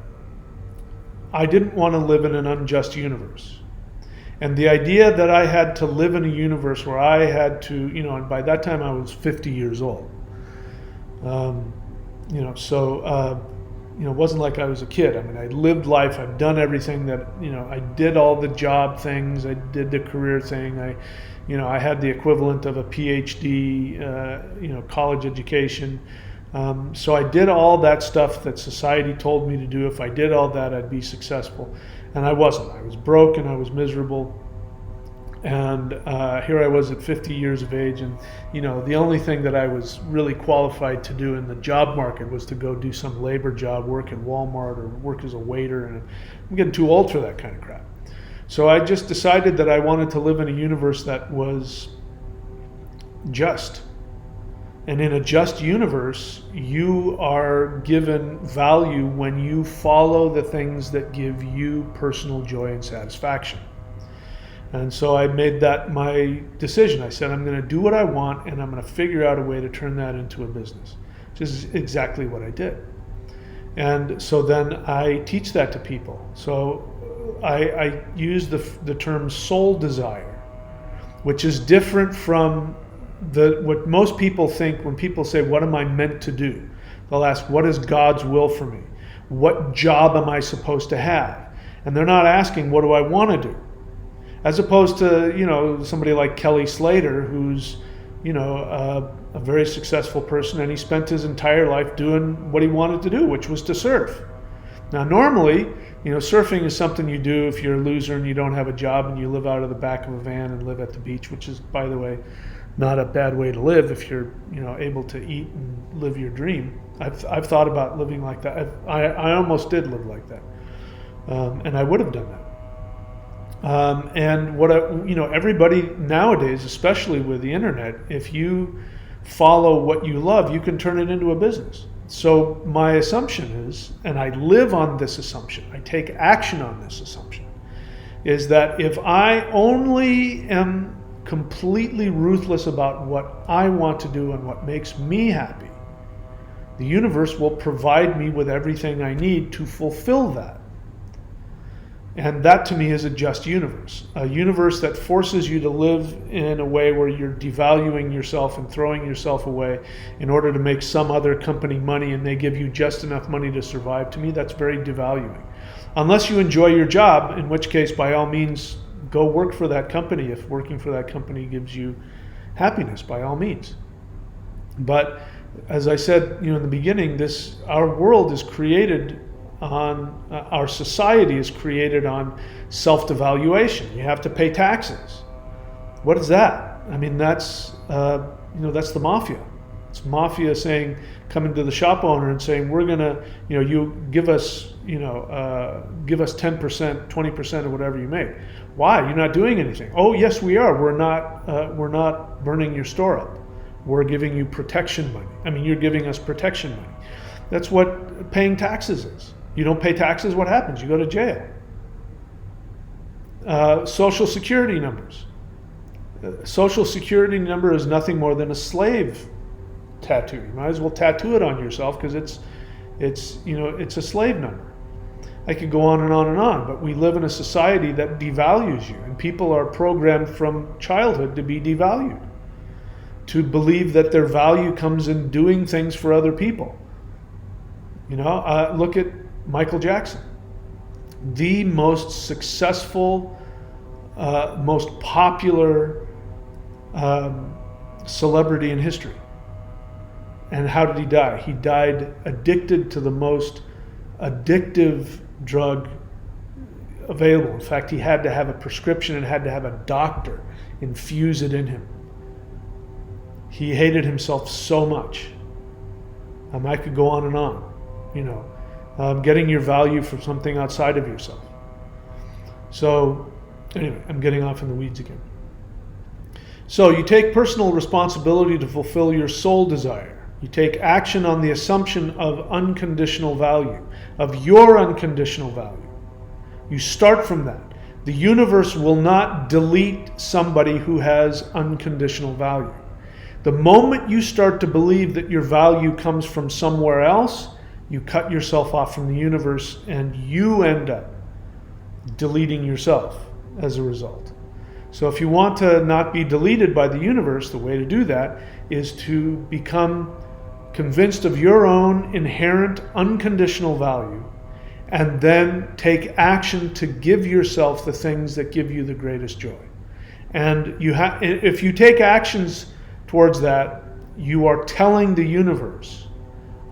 I didn't want to live in an unjust universe. And the idea that I had to live in a universe where I had to, and by that time I was 50 years old. It wasn't like I was a kid. I mean, I lived life. I've done everything that, I did all the job things. I did the career thing. I had the equivalent of a PhD, college education. So I did all that stuff that society told me to do. If I did all that, I'd be successful. And I wasn't. I was broke and I was miserable. And here I was at 50 years of age. And, the only thing that I was really qualified to do in the job market was to go do some labor job, work at Walmart or work as a waiter. And I'm getting too old for that kind of crap. So I just decided that I wanted to live in a universe that was just. And in a just universe, you are given value when you follow the things that give you personal joy and satisfaction. And so I made that my decision. I said, I'm going to do what I want, and I'm going to figure out a way to turn that into a business, which is exactly what I did. And so then I teach that to people. So I use the term soul desire, which is different from what most people think when people say, what am I meant to do? They'll ask, what is God's will for me? What job am I supposed to have? And they're not asking, what do I want to do? As opposed to, somebody like Kelly Slater, who's, a very successful person, and he spent his entire life doing what he wanted to do, which was to surf. Now, normally, surfing is something you do if you're a loser and you don't have a job and you live out of the back of a van and live at the beach, which is, by the way, not a bad way to live if you're, able to eat and live your dream. I've thought about living like that. I almost did live like that, and I would have done that. And everybody nowadays, especially with the internet, if you follow what you love, you can turn it into a business. So my assumption is, and I live on this assumption, I take action on this assumption, is that if I only am completely ruthless about what I want to do and what makes me happy, the universe will provide me with everything I need to fulfill that. And that to me is a just universe. A universe that forces you to live in a way where you're devaluing yourself and throwing yourself away in order to make some other company money, and they give you just enough money to survive. To me, that's very devaluing. Unless you enjoy your job, in which case, by all means, go work for that company. If working for that company gives you happiness, by all means. But as I said, in the beginning, our world is created on, our society is created on self-devaluation. You have to pay taxes. What is that? I mean, that's that's the mafia. It's mafia saying, coming to the shop owner and saying, we're gonna, you give us, give us 10%, 20% of whatever you make. Why? You're not doing anything. Oh, yes, we are. We're not burning your store up. We're giving you protection money. I mean, you're giving us protection money. That's what paying taxes is. You don't pay taxes, what happens? You go to jail. Social security numbers. Social security number is nothing more than a slave tattoo. You might as well tattoo it on yourself because it's a slave number. I could go on and on and on, but we live in a society that devalues you, and people are programmed from childhood to be devalued, to believe that their value comes in doing things for other people. Look at Michael Jackson, the most successful, most popular celebrity in history. And how did he die? He died addicted to the most addictive drug available. In fact, he had to have a prescription and had to have a doctor infuse it in him. He hated himself so much. I could go on and on, getting your value from something outside of yourself. So anyway, I'm getting off in the weeds again. So you take personal responsibility to fulfill your soul desire. You take action on the assumption of unconditional value, of your unconditional value. You start from that. The universe will not delete somebody who has unconditional value. The moment you start to believe that your value comes from somewhere else, you cut yourself off from the universe and you end up deleting yourself as a result. So if you want to not be deleted by the universe, the way to do that is to become convinced of your own inherent unconditional value and then take action to give yourself the things that give you the greatest joy. And if you take actions towards that, you are telling the universe,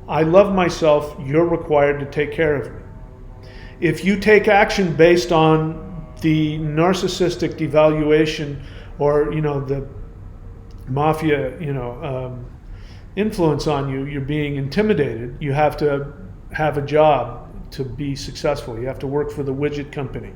I love myself, you're required to take care of me. If you take action based on the narcissistic devaluation or, the mafia, influence on you, you're being intimidated, you have to have a job to be successful. You have to work for the widget company.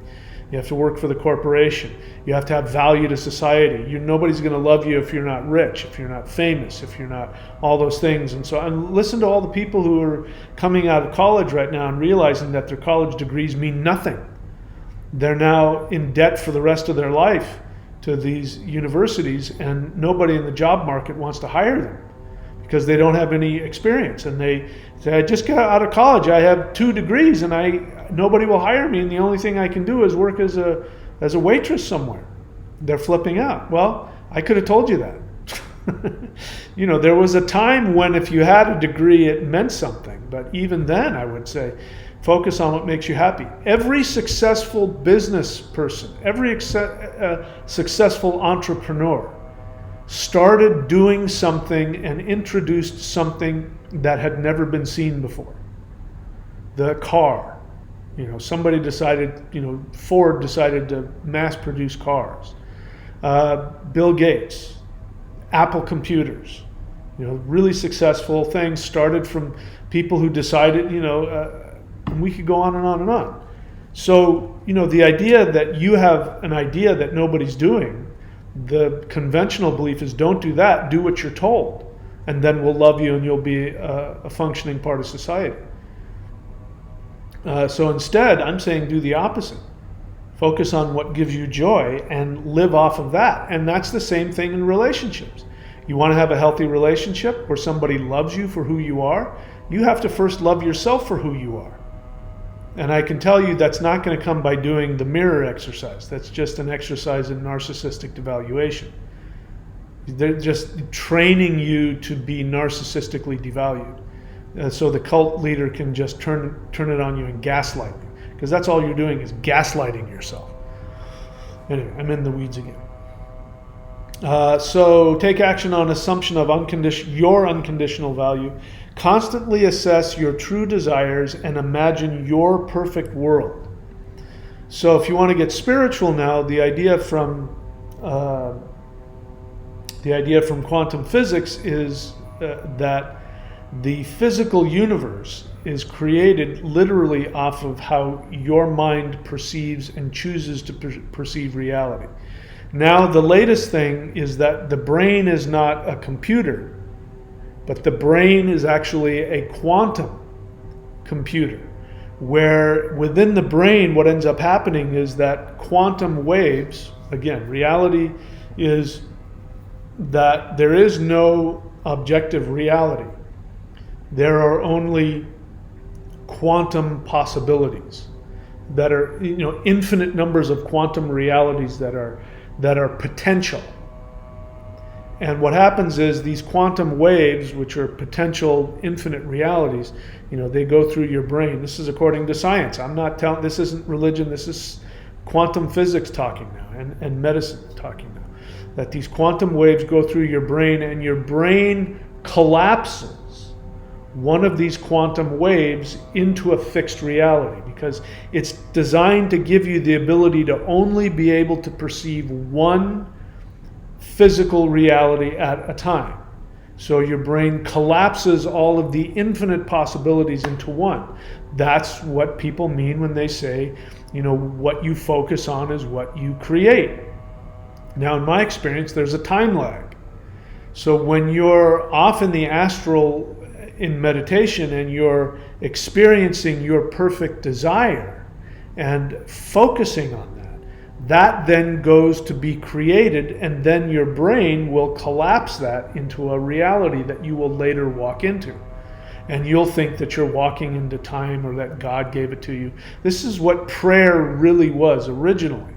You have to work for the corporation. You have to have value to society. Nobody's going to love you if you're not rich, if you're not famous, if you're not all those things. And listen to all the people who are coming out of college right now and realizing that their college degrees mean nothing. They're now in debt for the rest of their life to these universities, and nobody in the job market wants to hire them because they don't have any experience. And they say, I just got out of college, I have 2 degrees, and nobody will hire me, and the only thing I can do is work as a waitress somewhere. They're flipping out. Well, I could have told you that. There was a time when if you had a degree, it meant something. But even then, I would say, focus on what makes you happy. Every successful business person, every successful entrepreneur started doing something and introduced something that had never been seen before. The car. Somebody decided, Ford decided to mass produce cars. Bill Gates. Apple computers. Really successful things started from people who decided, and we could go on and on and on. So, the idea that you have an idea that nobody's doing, the conventional belief is don't do that, do what you're told, and then we'll love you and you'll be a functioning part of society. So instead, I'm saying do the opposite. Focus on what gives you joy and live off of that. And that's the same thing in relationships. You want to have a healthy relationship where somebody loves you for who you are, you have to first love yourself for who you are. And I can tell you that's not going to come by doing the mirror exercise. That's just an exercise in narcissistic devaluation. They're just training you to be narcissistically devalued. So the cult leader can just turn it on you and gaslight you. Because that's all you're doing is gaslighting yourself. Anyway, I'm in the weeds again. So take action on assumption of your unconditional value. Constantly assess your true desires and imagine your perfect world. So if you want to get spiritual now, the idea from quantum physics is that the physical universe is created literally off of how your mind perceives and chooses to perceive reality. Now, the latest thing is that the brain is not a computer, but the brain is actually a quantum computer, where within the brain, what ends up happening is that quantum waves, again, reality is that there is no objective reality. There are only quantum possibilities that are, infinite numbers of quantum realities that are potential. And what happens is these quantum waves, which are potential infinite realities, they go through your brain. This is according to science. I'm not telling, this isn't religion, this is quantum physics talking now, and medicine talking now. That these quantum waves go through your brain, and your brain collapses one of these quantum waves into a fixed reality, because it's designed to give you the ability to only be able to perceive one physical reality at a time. So your brain collapses all of the infinite possibilities into one. That's what people mean when they say, what you focus on is what you create. Now, in my experience, there's a time lag. So when you're off in the astral in meditation and you're experiencing your perfect desire and focusing on that then goes to be created, and then your brain will collapse that into a reality that you will later walk into. And you'll think that you're walking into time or that God gave it to you. This is what prayer really was originally.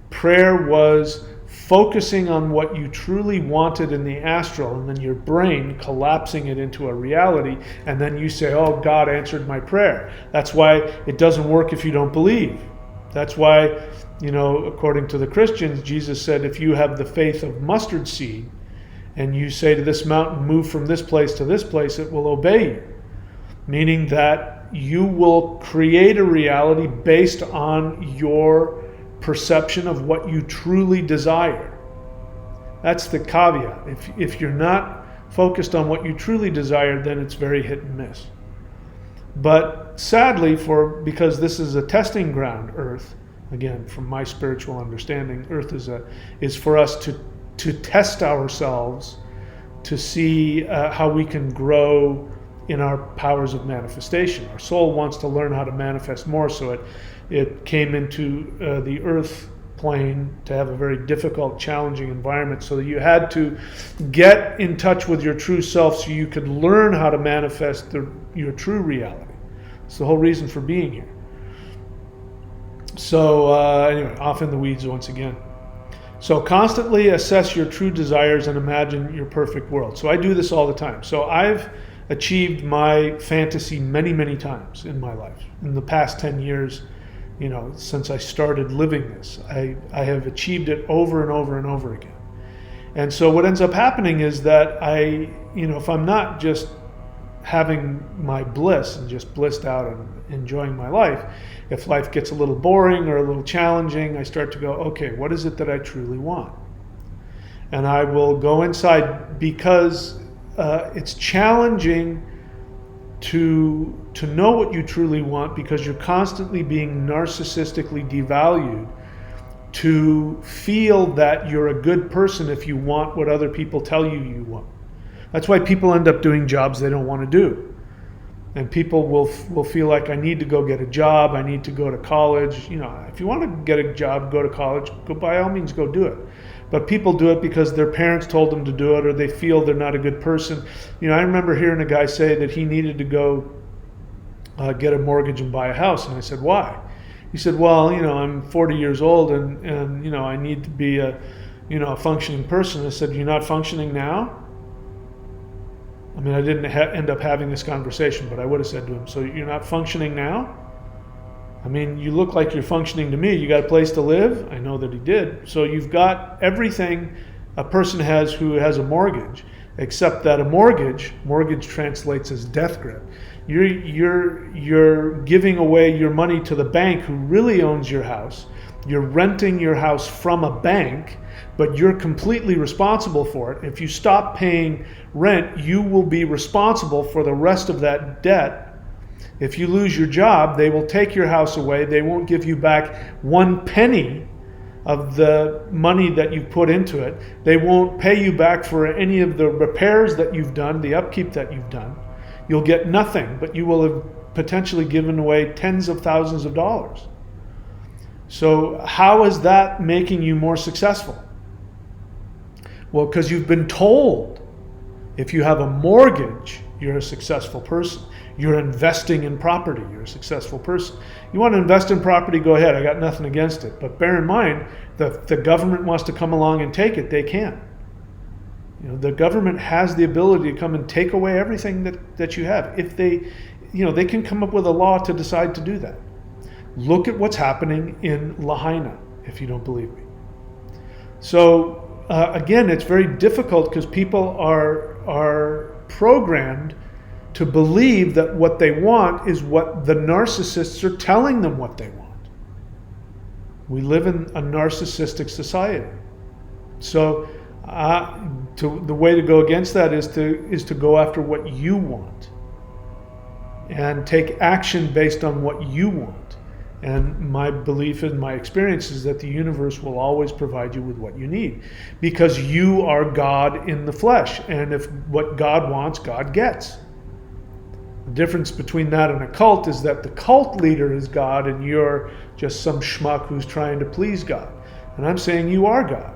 Prayer was focusing on what you truly wanted in the astral, and then your brain collapsing it into a reality, and then you say, oh, God answered my prayer. That's why it doesn't work if you don't believe. That's why, according to the Christians, Jesus said, if you have the faith of mustard seed and you say to this mountain, move from this place to this place, it will obey you. Meaning that you will create a reality based on your perception of what you truly desire. That's the caveat. If you're not focused on what you truly desire, then it's very hit and miss. But sadly, because this is a testing ground, Earth, again, from my spiritual understanding, Earth is for us to test ourselves, to see how we can grow in our powers of manifestation. Our soul wants to learn how to manifest more, so it came into the Earth plane to have a very difficult, challenging environment, so that you had to get in touch with your true self so you could learn how to manifest your true reality. It's the whole reason for being here. So anyway, off in the weeds once again. So constantly assess your true desires and imagine your perfect world. So I do this all the time. So I've achieved my fantasy many, many times in my life. In the past 10 years, since I started living this, I have achieved it over and over and over again. And so what ends up happening is that if I'm not just having my bliss and just blissed out and enjoying my life, if life gets a little boring or a little challenging, I start to go, okay, what is it that I truly want? and I will go inside because it's challenging to know what you truly want, because you're constantly being narcissistically devalued to feel that you're a good person if you want what other people tell you you want. That's why people end up doing jobs they don't want to do. And people will feel like, I need to go get a job, I need to go to college. You know, if you want to get a job, go to college, go, by all means go do it. But people do it because their parents told them to do it, or they feel they're not a good person. You know, I remember hearing a guy say that he needed to go get a mortgage and buy a house. And I said, why? He said, well, you know, I'm 40 years old and you know, I need to be a functioning person. I said, you're not functioning now? I mean, I didn't end up having this conversation, but I would have said to him, so you're not functioning now? I mean, you look like you're functioning to me. You got a place to live? I know that he did. So you've got everything a person has who has a mortgage, except that a mortgage translates as death grip. You're giving away your money to the bank who really owns your house. You're renting your house from a bank, but you're completely responsible for it. If you stop paying rent, you will be responsible for the rest of that debt. If you lose your job, they will take your house away. They won't give you back 1 penny of the money that you've put into it. They won't pay you back for any of the repairs that you've done, the upkeep that you've done. You'll get nothing, but you will have potentially given away tens of thousands of dollars. So how is that making you more successful? Well, because you've been told if you have a mortgage, you're a successful person. You're investing in property, you're a successful person. You want to invest in property, go ahead, I got nothing against it. But bear in mind, if the government wants to come along and take it, they can. You know, the government has the ability to come and take away everything that you have. If they, you know, they can come up with a law to decide to do that. Look at what's happening in Lahaina, if you don't believe me. So again, it's very difficult because people are programmed to believe that what they want is what the narcissists are telling them what they want. We live in a narcissistic society. So the way to go against that is to go after what you want and take action based on what you want. And my belief and my experience is that the universe will always provide you with what you need, because you are God in the flesh. And if what God wants, God gets. The difference between that and a cult is that the cult leader is God and you're just some schmuck who's trying to please God. And I'm saying you are God.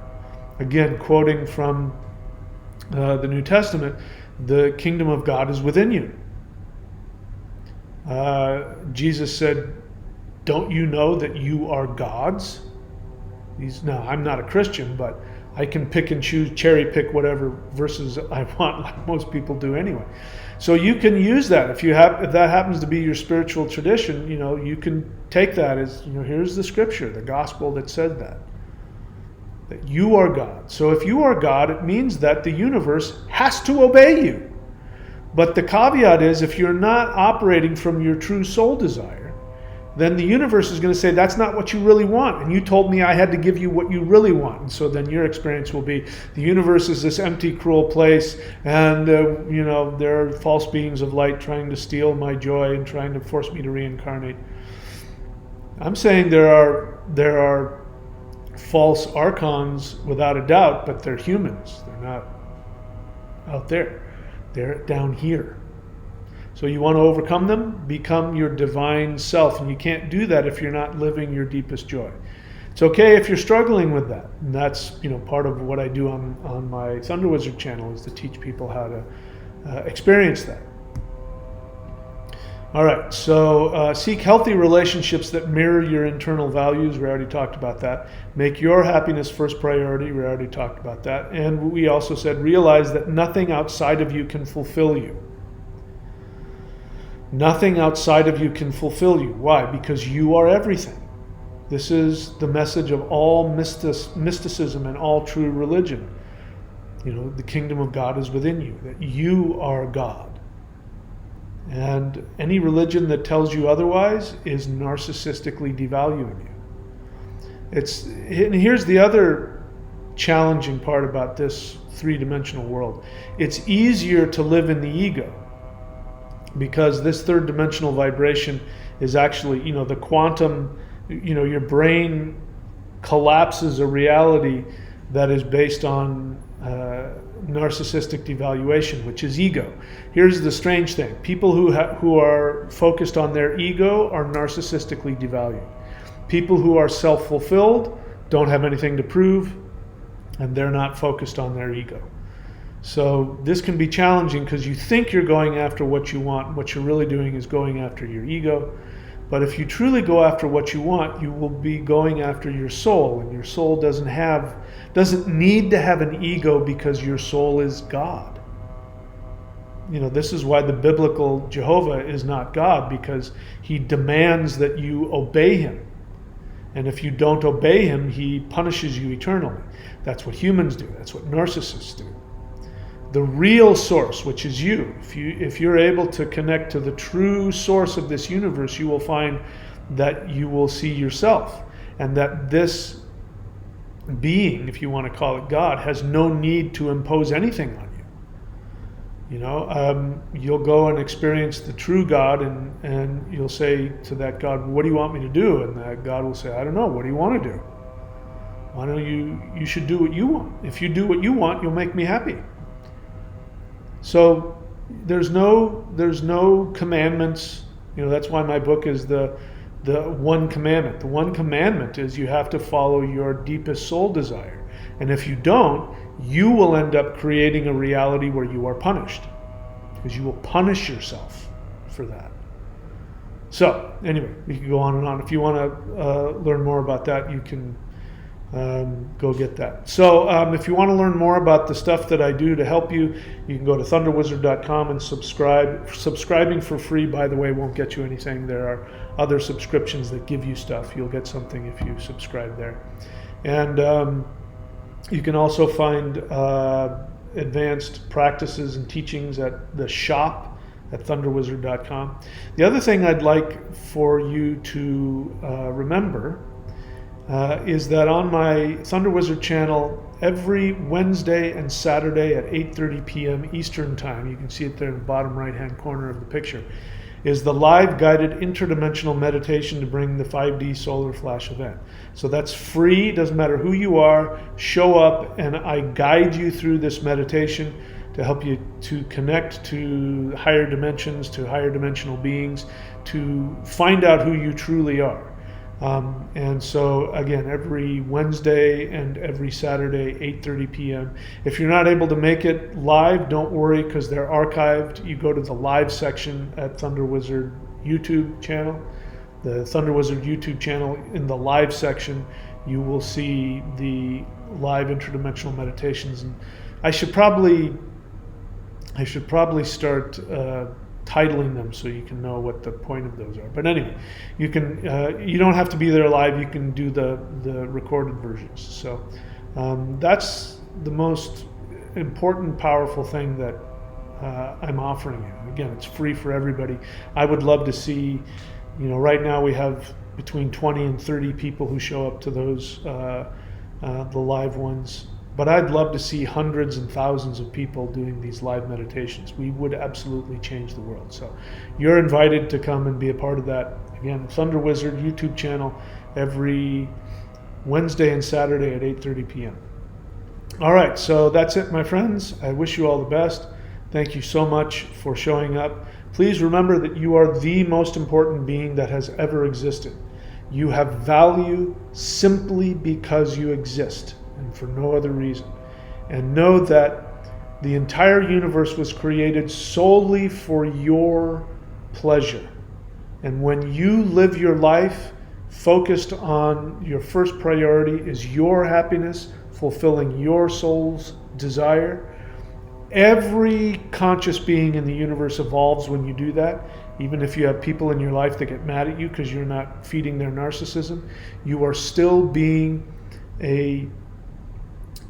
Again, quoting from the New Testament, the kingdom of God is within you. Jesus said, don't you know that you are God's? Now, I'm not a Christian, but I can pick and choose, cherry pick whatever verses I want, like most people do anyway. So you can use that. If that happens to be your spiritual tradition, you know, you can take that as, you know, here's the scripture, the gospel that said that you are God. So if you are God, it means that the universe has to obey you. But the caveat is, if you're not operating from your true soul desire, then the universe is going to say, that's not what you really want. And you told me I had to give you what you really want. And so then your experience will be, the universe is this empty, cruel place. And, you know, there are false beings of light trying to steal my joy and trying to force me to reincarnate. I'm saying there are false archons without a doubt, but they're humans. They're not out there. They're down here. So you want to overcome them? Become your divine self. And you can't do that if you're not living your deepest joy. It's okay if you're struggling with that. And that's, you know, part of what I do on my Thunder Wizard channel, is to teach people how to experience that. All right, so seek healthy relationships that mirror your internal values. We already talked about that. Make your happiness first priority. We already talked about that. And we also said, realize that nothing outside of you can fulfill you. Nothing outside of you can fulfill you. Why? Because you are everything. This is the message of all mysticism and all true religion. You know, the kingdom of God is within you, that you are God. And any religion that tells you otherwise is narcissistically devaluing you. And here's the other challenging part about this three-dimensional world. It's easier to live in the ego because this third-dimensional vibration is actually, the quantum, your brain collapses a reality that is based on narcissistic devaluation, which is ego. Here's the strange thing. People who are focused on their ego are narcissistically devalued. People who are self-fulfilled don't have anything to prove, and they're not focused on their ego. So this can be challenging because you think you're going after what you want. What you're really doing is going after your ego. But if you truly go after what you want, you will be going after your soul, and your soul doesn't need to have an ego because your soul is God. This is why the biblical Jehovah is not God, because he demands that you obey him. And if you don't obey him, he punishes you eternally. That's what humans do. That's what narcissists do. The real source, which is you, if you're able to connect to the true source of this universe, you will find that you will see yourself, and that this being, if you want to call it God, has no need to impose anything on you. You'll go and experience the true God, and you'll say to that God, "What do you want me to do?" And that God will say, "I don't know. What do you want to do? Why don't you should do what you want. If you do what you want, you'll make me happy." So there's no commandments. That's why my book is the one commandment. The one commandment is you have to follow your deepest soul desire. And if you don't, you will end up creating a reality where you are punished, because you will punish yourself for that. So anyway, we can go on and on. If you want to learn more about that, you can go get that. So if you want to learn more about the stuff that I do to help you, you can go to thunderwizard.com and subscribe. Subscribing for free, by the way, won't get you anything. There are other subscriptions that give you stuff. You'll get something if you subscribe there. And you can also find advanced practices and teachings at the shop at thunderwizard.com. The other thing I'd like for you to remember is that on my Thunder Wizard channel, every Wednesday and Saturday at 8:30 p.m. Eastern Time, you can see it there in the bottom right-hand corner of the picture, is the live guided interdimensional meditation to bring the 5D solar flash event. So that's free, doesn't matter who you are, show up and I guide you through this meditation to help you to connect to higher dimensions, to higher dimensional beings, to find out who you truly are. And so again, every Wednesday and every Saturday, 8:30 p.m. If you're not able to make it live, don't worry, because they're archived. You go to the live section at Thunder Wizard YouTube channel, the Thunder Wizard YouTube channel. In the live section, you will see the live interdimensional meditations. And I should probably start titling them so you can know what the point of those are. But anyway, you can you don't have to be there live. You can do the recorded versions. So that's the most important, powerful thing that I'm offering you. Again, it's free for everybody. I would love to see, right now we have between 20 and 30 people who show up to those the live ones. But I'd love to see hundreds and thousands of people doing these live meditations. We would absolutely change the world. So you're invited to come and be a part of that. Again, Thunder Wizard YouTube channel every Wednesday and Saturday at 8:30 p.m. All right, so that's it, my friends. I wish you all the best. Thank you so much for showing up. Please remember that you are the most important being that has ever existed. You have value simply because you exist, and for no other reason. And know that the entire universe was created solely for your pleasure. And when you live your life focused on your first priority is your happiness, fulfilling your soul's desire, every conscious being in the universe evolves when you do that. Even if you have people in your life that get mad at you because you're not feeding their narcissism, you are still being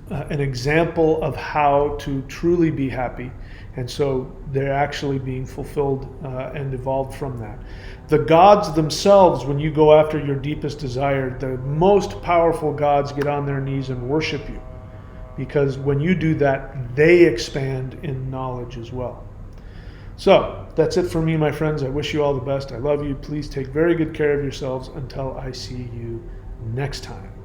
an example of how to truly be happy. And so they're actually being fulfilled and evolved from that. The gods themselves, when you go after your deepest desire, the most powerful gods get on their knees and worship you. because when you do that, they expand in knowledge as well. So that's it for me, my friends. I wish you all the best. I love you. Please take very good care of yourselves until I see you next time.